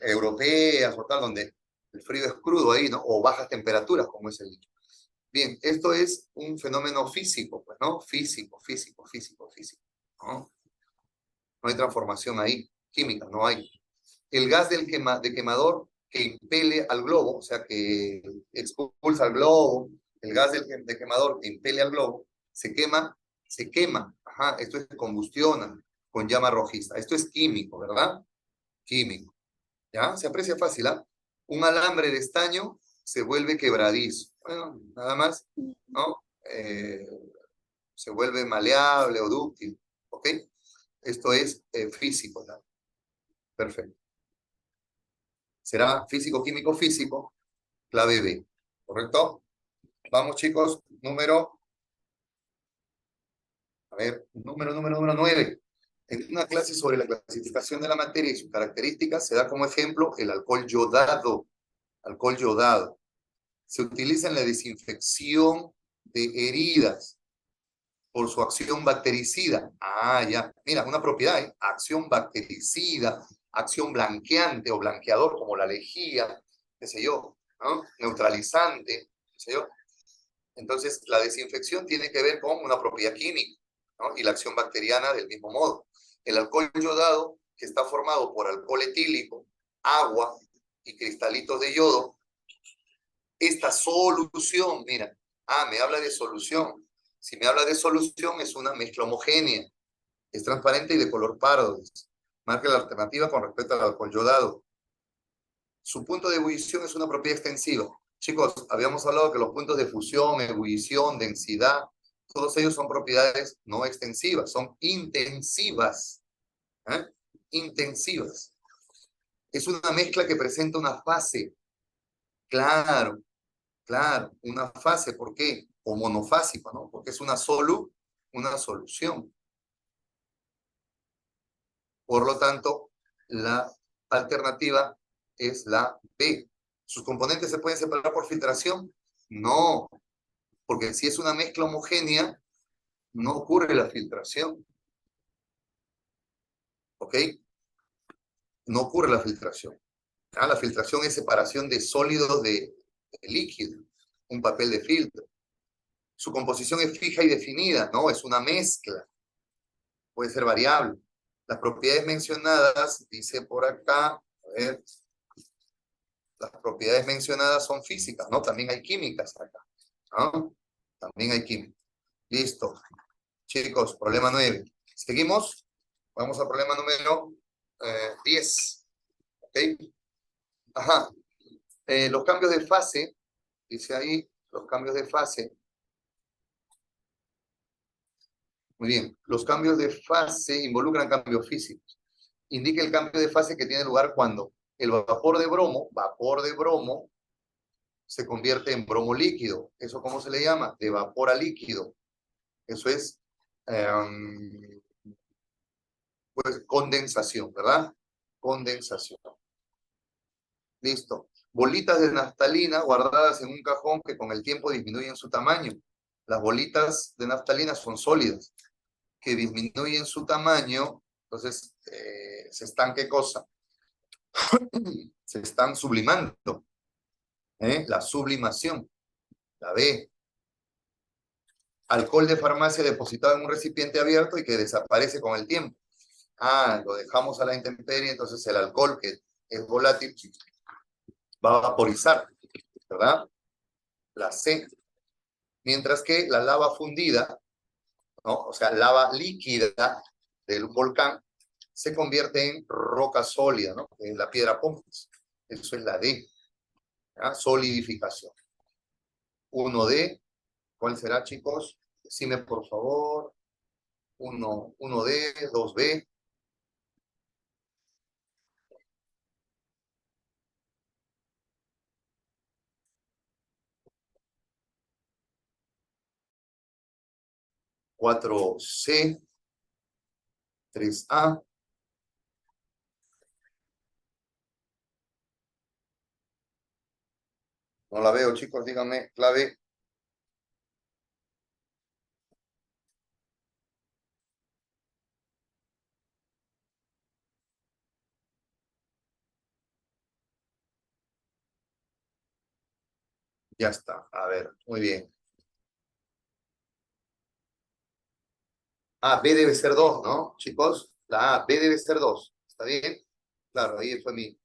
europeas o tal, donde el frío es crudo ahí, ¿no? O bajas temperaturas, como es el dicho. Bien, esto es un fenómeno físico, pues, ¿no? Físico, ¿no? No hay transformación ahí, química, no hay. El gas de quemador que impele al globo, o sea, que expulsa al globo, el gas de quemador que impele al globo, se quema, esto es combustiona con llama rojiza. Esto es químico, ¿verdad? Químico. ¿Ya? Se aprecia fácil, ¿ah? Un alambre de estaño se vuelve quebradizo. Bueno, nada más, ¿no? Se vuelve maleable o dúctil, ¿ok? Esto es físico, ¿no? Perfecto. Será físico, químico, físico, clave B, ¿correcto? Vamos, chicos, número 9. En una clase sobre la clasificación de la materia y sus características, se da como ejemplo el alcohol yodado. Alcohol yodado. Se utiliza en la desinfección de heridas por su acción bactericida. Ya. Mira, una propiedad, ¿eh? Acción bactericida, acción blanqueante o blanqueador, como la lejía, qué sé yo, ¿no? Neutralizante, qué sé yo. Entonces, la desinfección tiene que ver con una propiedad química, ¿no? Y la acción bacteriana del mismo modo. El alcohol yodado, que está formado por alcohol etílico, agua y cristalitos de yodo, esta solución, mira, me habla de solución. Si me habla de solución, es una mezcla homogénea, es transparente y de color pardo. Marca la alternativa con respecto al alcohol yodado. Su punto de ebullición es una propiedad extensiva. Chicos, habíamos hablado que los puntos de fusión, ebullición, densidad, todos ellos son propiedades no extensivas, son intensivas. Intensivas. Es una mezcla que presenta una fase. Claro, una fase. ¿Por qué? O monofásico, ¿no? Porque es una solución. Por lo tanto, la alternativa es la B. ¿Sus componentes se pueden separar por filtración? No, porque si es una mezcla homogénea, no ocurre la filtración. ¿Ok? No ocurre la filtración. La filtración es separación de sólidos de líquido, un papel de filtro. Su composición es fija y definida, no, es una mezcla. Puede ser variable. Las propiedades mencionadas, dice por acá, a ver, las propiedades mencionadas son físicas, ¿no? También hay químicas acá, ¿no? También hay química. Listo. Chicos, problema 9. ¿Seguimos? Vamos al problema número 10. ¿Ok? Los cambios de fase, dice ahí, los cambios de fase Muy bien. Los cambios de fase involucran cambios físicos. Indica el cambio de fase que tiene lugar cuando el vapor de bromo, se convierte en bromo líquido. ¿Eso cómo se le llama? De vapor a líquido. Eso es, pues, condensación, ¿verdad? Condensación. Listo. Bolitas de naftalina guardadas en un cajón que con el tiempo disminuyen su tamaño. Las bolitas de naftalina son sólidas, que disminuyen su tamaño, entonces se están, ¿qué cosa? Se están sublimando. La sublimación, la B. Alcohol de farmacia depositado en un recipiente abierto y que desaparece con el tiempo. Lo dejamos a la intemperie, entonces el alcohol, que es volátil, va a vaporizar, ¿verdad? La C. Mientras que la lava fundida, ¿no? O sea, lava líquida del volcán, se convierte en roca sólida, ¿no? En la piedra pómez. Eso es la D. ¿Ya? Solidificación. 1D. ¿Cuál será, chicos? Decime, por favor. 1D, 2B. Cuatro C, 3A. No la veo, chicos, díganme, clave. Ya está, a ver, muy bien. B debe ser 2, ¿no, chicos? La A, B debe ser 2, ¿está bien? Claro, ahí fue mi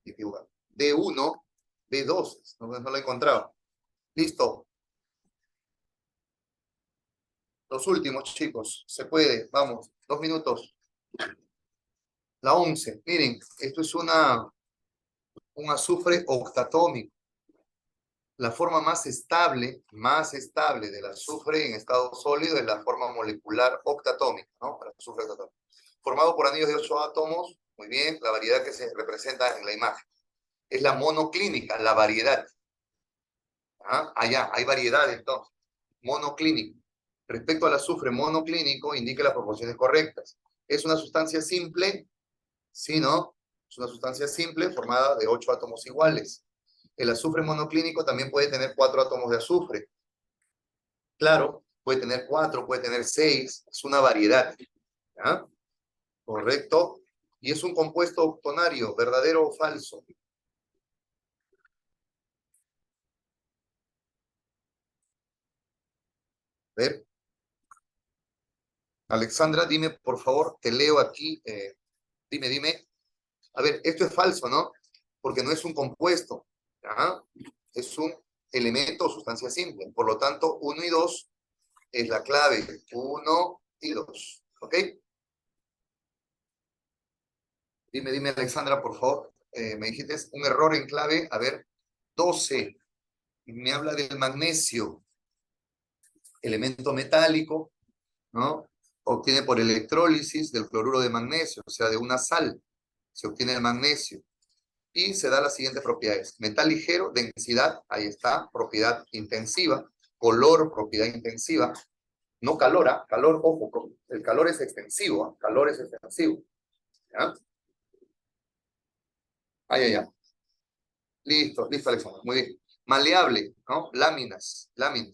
figura. D1, B2, no lo he encontrado. Listo. Los últimos, chicos, se puede, vamos, 2 minutos. La 11, miren, esto es un azufre octatómico. La forma más estable del azufre en estado sólido es la forma molecular octatómica, ¿no? El azufre octatómico. Formado por anillos de 8 átomos, muy bien, la variedad que se representa en la imagen. Es la monoclínica, la variedad. Allá, hay variedad entonces. Monoclínico. Respecto al azufre monoclínico, indique las proporciones correctas. ¿Es una sustancia simple? Sí, ¿no? Es una sustancia simple formada de 8 átomos iguales. El azufre monoclínico también puede tener 4 átomos de azufre. Claro, puede tener 4, puede tener 6, es una variedad. ¿Ya? Correcto. Y es un compuesto octonario, ¿verdadero o falso? A ver. Alexandra, dime, por favor, te leo aquí. Dime. A ver, esto es falso, ¿no? Porque no es un compuesto. ¿Ya? Es un elemento o sustancia simple. Por lo tanto, 1 y 2 es la clave. 1 y 2. ¿Ok? Dime, Alexandra, por favor. Me dijiste un error en clave. A ver, 12. Me habla del magnesio, elemento metálico, ¿no? Obtiene por electrólisis del cloruro de magnesio, o sea, de una sal, se obtiene el magnesio. Y se da las siguientes propiedades. Metal ligero, densidad, ahí está, propiedad intensiva, color, propiedad intensiva, no calor, calor, ojo, el calor es extensivo, calor es extensivo. ¿Ya? Ay. Listo, Alexander, muy bien. Maleable, ¿no? Láminas,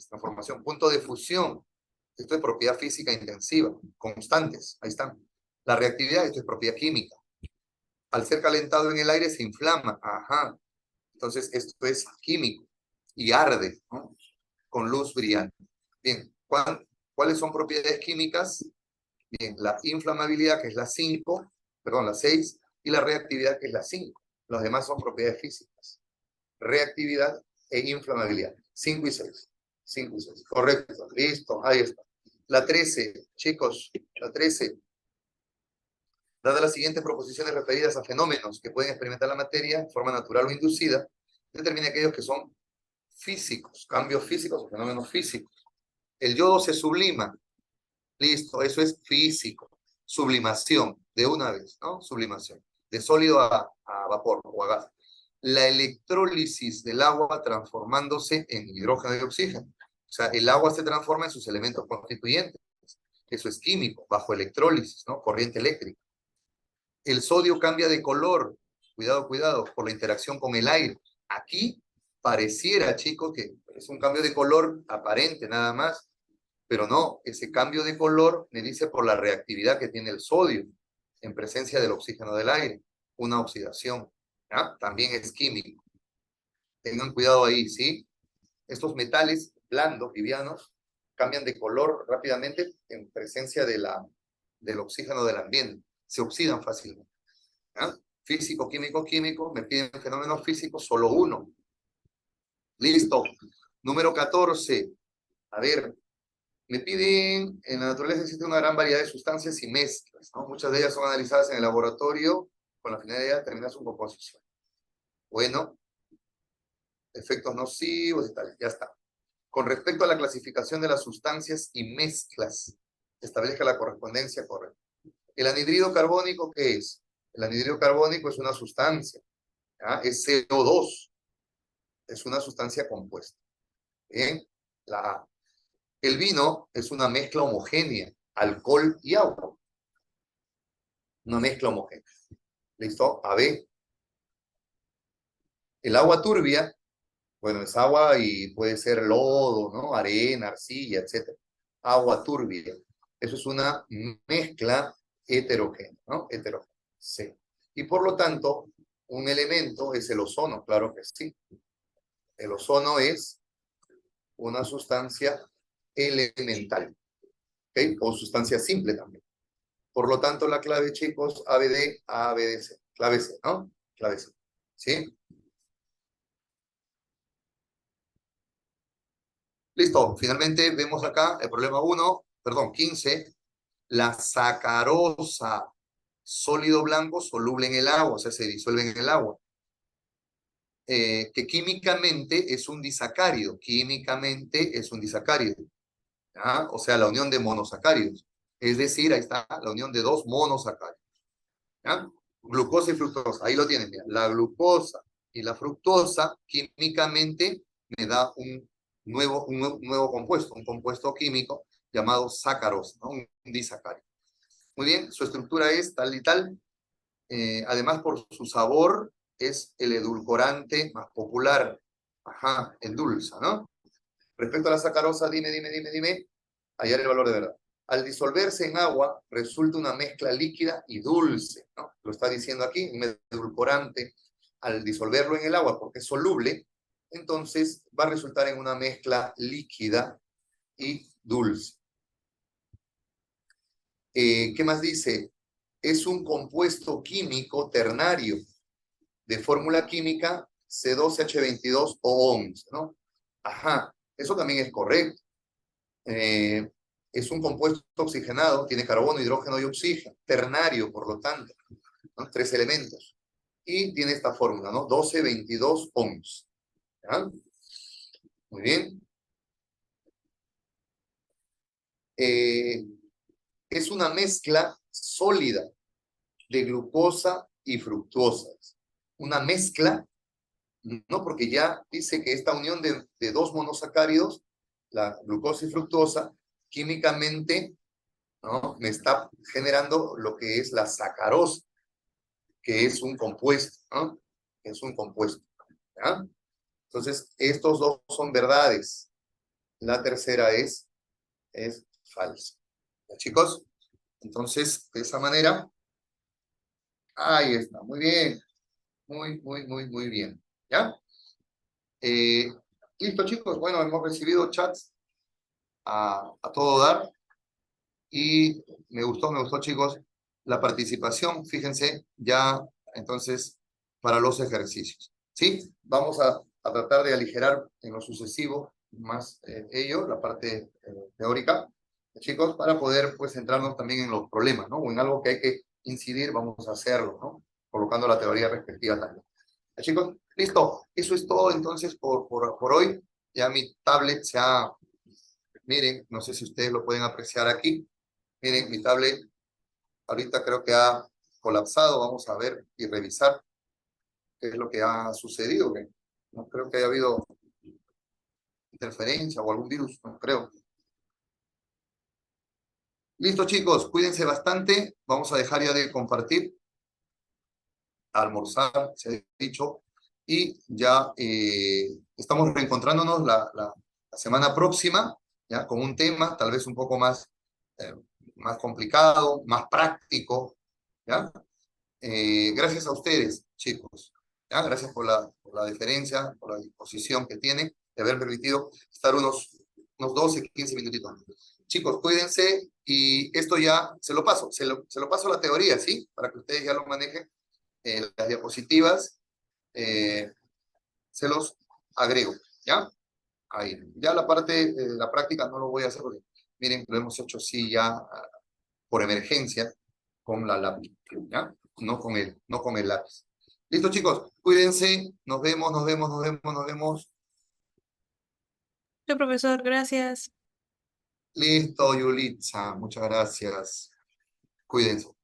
transformación, punto de fusión. Esto es propiedad física intensiva, constantes, ahí están. La reactividad, esto es propiedad química. Al ser calentado en el aire se inflama, ajá. Entonces esto es químico y arde, ¿no? Con luz brillante. Bien, ¿cuáles son propiedades químicas? Bien, la inflamabilidad, que es la 5, perdón, la 6, y la reactividad, que es la 5. Los demás son propiedades físicas. Reactividad e inflamabilidad. 5 y 6. 5 y 6. Correcto. Listo. Ahí está. La 13, chicos. La 13. Dadas las siguientes proposiciones referidas a fenómenos que pueden experimentar la materia de forma natural o inducida, determina aquellos que son físicos, cambios físicos o fenómenos físicos. El yodo se sublima. Listo, eso es físico. Sublimación, de una vez, ¿no? Sublimación. De sólido a vapor o a gas. La electrólisis del agua transformándose en hidrógeno y oxígeno. O sea, el agua se transforma en sus elementos constituyentes. Eso es químico, bajo electrólisis, ¿no? Corriente eléctrica. El sodio cambia de color. Cuidado, cuidado, por la interacción con el aire. Aquí pareciera, chicos, que es un cambio de color aparente nada más, pero no, ese cambio de color me dice por la reactividad que tiene el sodio en presencia del oxígeno del aire, una oxidación. ¿Ya? También es químico. Tengan cuidado ahí, ¿sí? Estos metales blandos, livianos, cambian de color rápidamente en presencia del oxígeno del ambiente. Se oxidan fácilmente. ¿Ya? Físico, químico, químico, me piden fenómenos físicos, solo uno. Listo. Número 14. A ver, me piden, en la naturaleza existe una gran variedad de sustancias y mezclas, ¿no? Muchas de ellas son analizadas en el laboratorio con la finalidad de determinar su composición. Bueno, efectos nocivos y tal, ya está. Con respecto a la clasificación de las sustancias y mezclas, establezca la correspondencia correcta. ¿El anhidrido carbónico qué es? El anhidrido carbónico es una sustancia, ¿ya? Es CO2, es una sustancia compuesta. Bien, la A. El vino es una mezcla homogénea, alcohol y agua. Una mezcla homogénea. ¿Listo? A, B. El agua turbia, bueno, es agua y puede ser lodo, ¿no? Arena, arcilla, etc. Agua turbia. Eso es una mezcla heterogénea, ¿no? Heterogénea. C. Y por lo tanto, un elemento es el ozono, claro que sí. El ozono es una sustancia elemental, ¿ok? O sustancia simple también. Por lo tanto, la clave, chicos, ABD, ABDC. Clave C, ¿no? Clave C. ¿Sí? Listo. Finalmente vemos acá el problema 15. La sacarosa, sólido blanco soluble en el agua, o sea, se disuelve en el agua. Que químicamente es un disacárido. Químicamente es un disacárido. ¿Ya? O sea, la unión de monosacáridos. Es decir, ahí está la unión de dos monosacáridos. ¿Ya? Glucosa y fructosa. Ahí lo tienen. Mira. La glucosa y la fructosa químicamente me da un nuevo compuesto, un compuesto químico llamado sacarosa, ¿no? Un disacárido. Muy bien, su estructura es tal y tal. Además, por su sabor, es el edulcorante más popular. Ajá, endulza, ¿no? Respecto a la sacarosa, dime, hallar el valor de verdad. Al disolverse en agua, resulta una mezcla líquida y dulce, ¿no? Lo está diciendo aquí, un edulcorante. Al disolverlo en el agua, porque es soluble, entonces va a resultar en una mezcla líquida y dulce. ¿Qué más dice? Es un compuesto químico ternario de fórmula química C2H22 o ONS, ¿no? Ajá, eso también es correcto. Es un compuesto oxigenado, tiene carbono, hidrógeno y oxígeno, ternario, por lo tanto, ¿no? 3 elementos. Y tiene esta fórmula, ¿no? 1222 ohms. ¿Ya? Muy bien. Es una mezcla sólida de glucosa y fructosa. Una mezcla, ¿no? Porque ya dice que esta unión de dos monosacáridos, la glucosa y fructosa, químicamente, ¿no? Me está generando lo que es la sacarosa, que es un compuesto, ¿no? Es un compuesto, ¿ya? Entonces, estos dos son verdades. La tercera es falsa. ¿Ya, chicos? Entonces, de esa manera, ahí está, muy bien. Muy bien. ¿Ya? Eh, Listo, chicos. Bueno, hemos recibido chats a todo dar y me gustó, chicos, la participación. Fíjense, ya entonces, para los ejercicios. ¿Sí? Vamos a tratar de aligerar en lo sucesivo más ello, la parte teórica, chicos, para poder pues centrarnos también en los problemas, ¿no? O en algo que hay que incidir, vamos a hacerlo, ¿no? Colocando la teoría respectiva también. ¿Ya, chicos? Listo. Eso es todo entonces por hoy. Ya mi tablet se ha, miren, no sé si ustedes lo pueden apreciar aquí, Miren, mi tablet ahorita creo que ha colapsado. Vamos a ver y revisar qué es lo que ha sucedido. Que no creo que haya habido interferencia o algún virus, no creo. Listo, chicos, cuídense bastante. Vamos a dejar ya de compartir, almorzar, se ha dicho, y ya estamos reencontrándonos la semana próxima, ya con un tema tal vez un poco más complicado, más práctico, ¿ya? Gracias a ustedes, chicos. ¿Ya? Gracias por la deferencia, por la disposición que tienen de haber permitido estar unos 12, 15 minutitos. Chicos, cuídense y esto ya se lo paso a la teoría, ¿sí? Para que ustedes ya lo manejen. Las diapositivas se los agrego, ¿ya? Ahí. Ya la parte de la práctica no lo voy a hacer porque, miren, lo hemos hecho así ya por emergencia con la lápiz, ¿ya? No con el lápiz. Listo, chicos, cuídense, nos vemos, nos vemos, nos vemos, nos vemos. Sí, profesor, gracias. Listo, Yulitza, muchas gracias. Cuídense.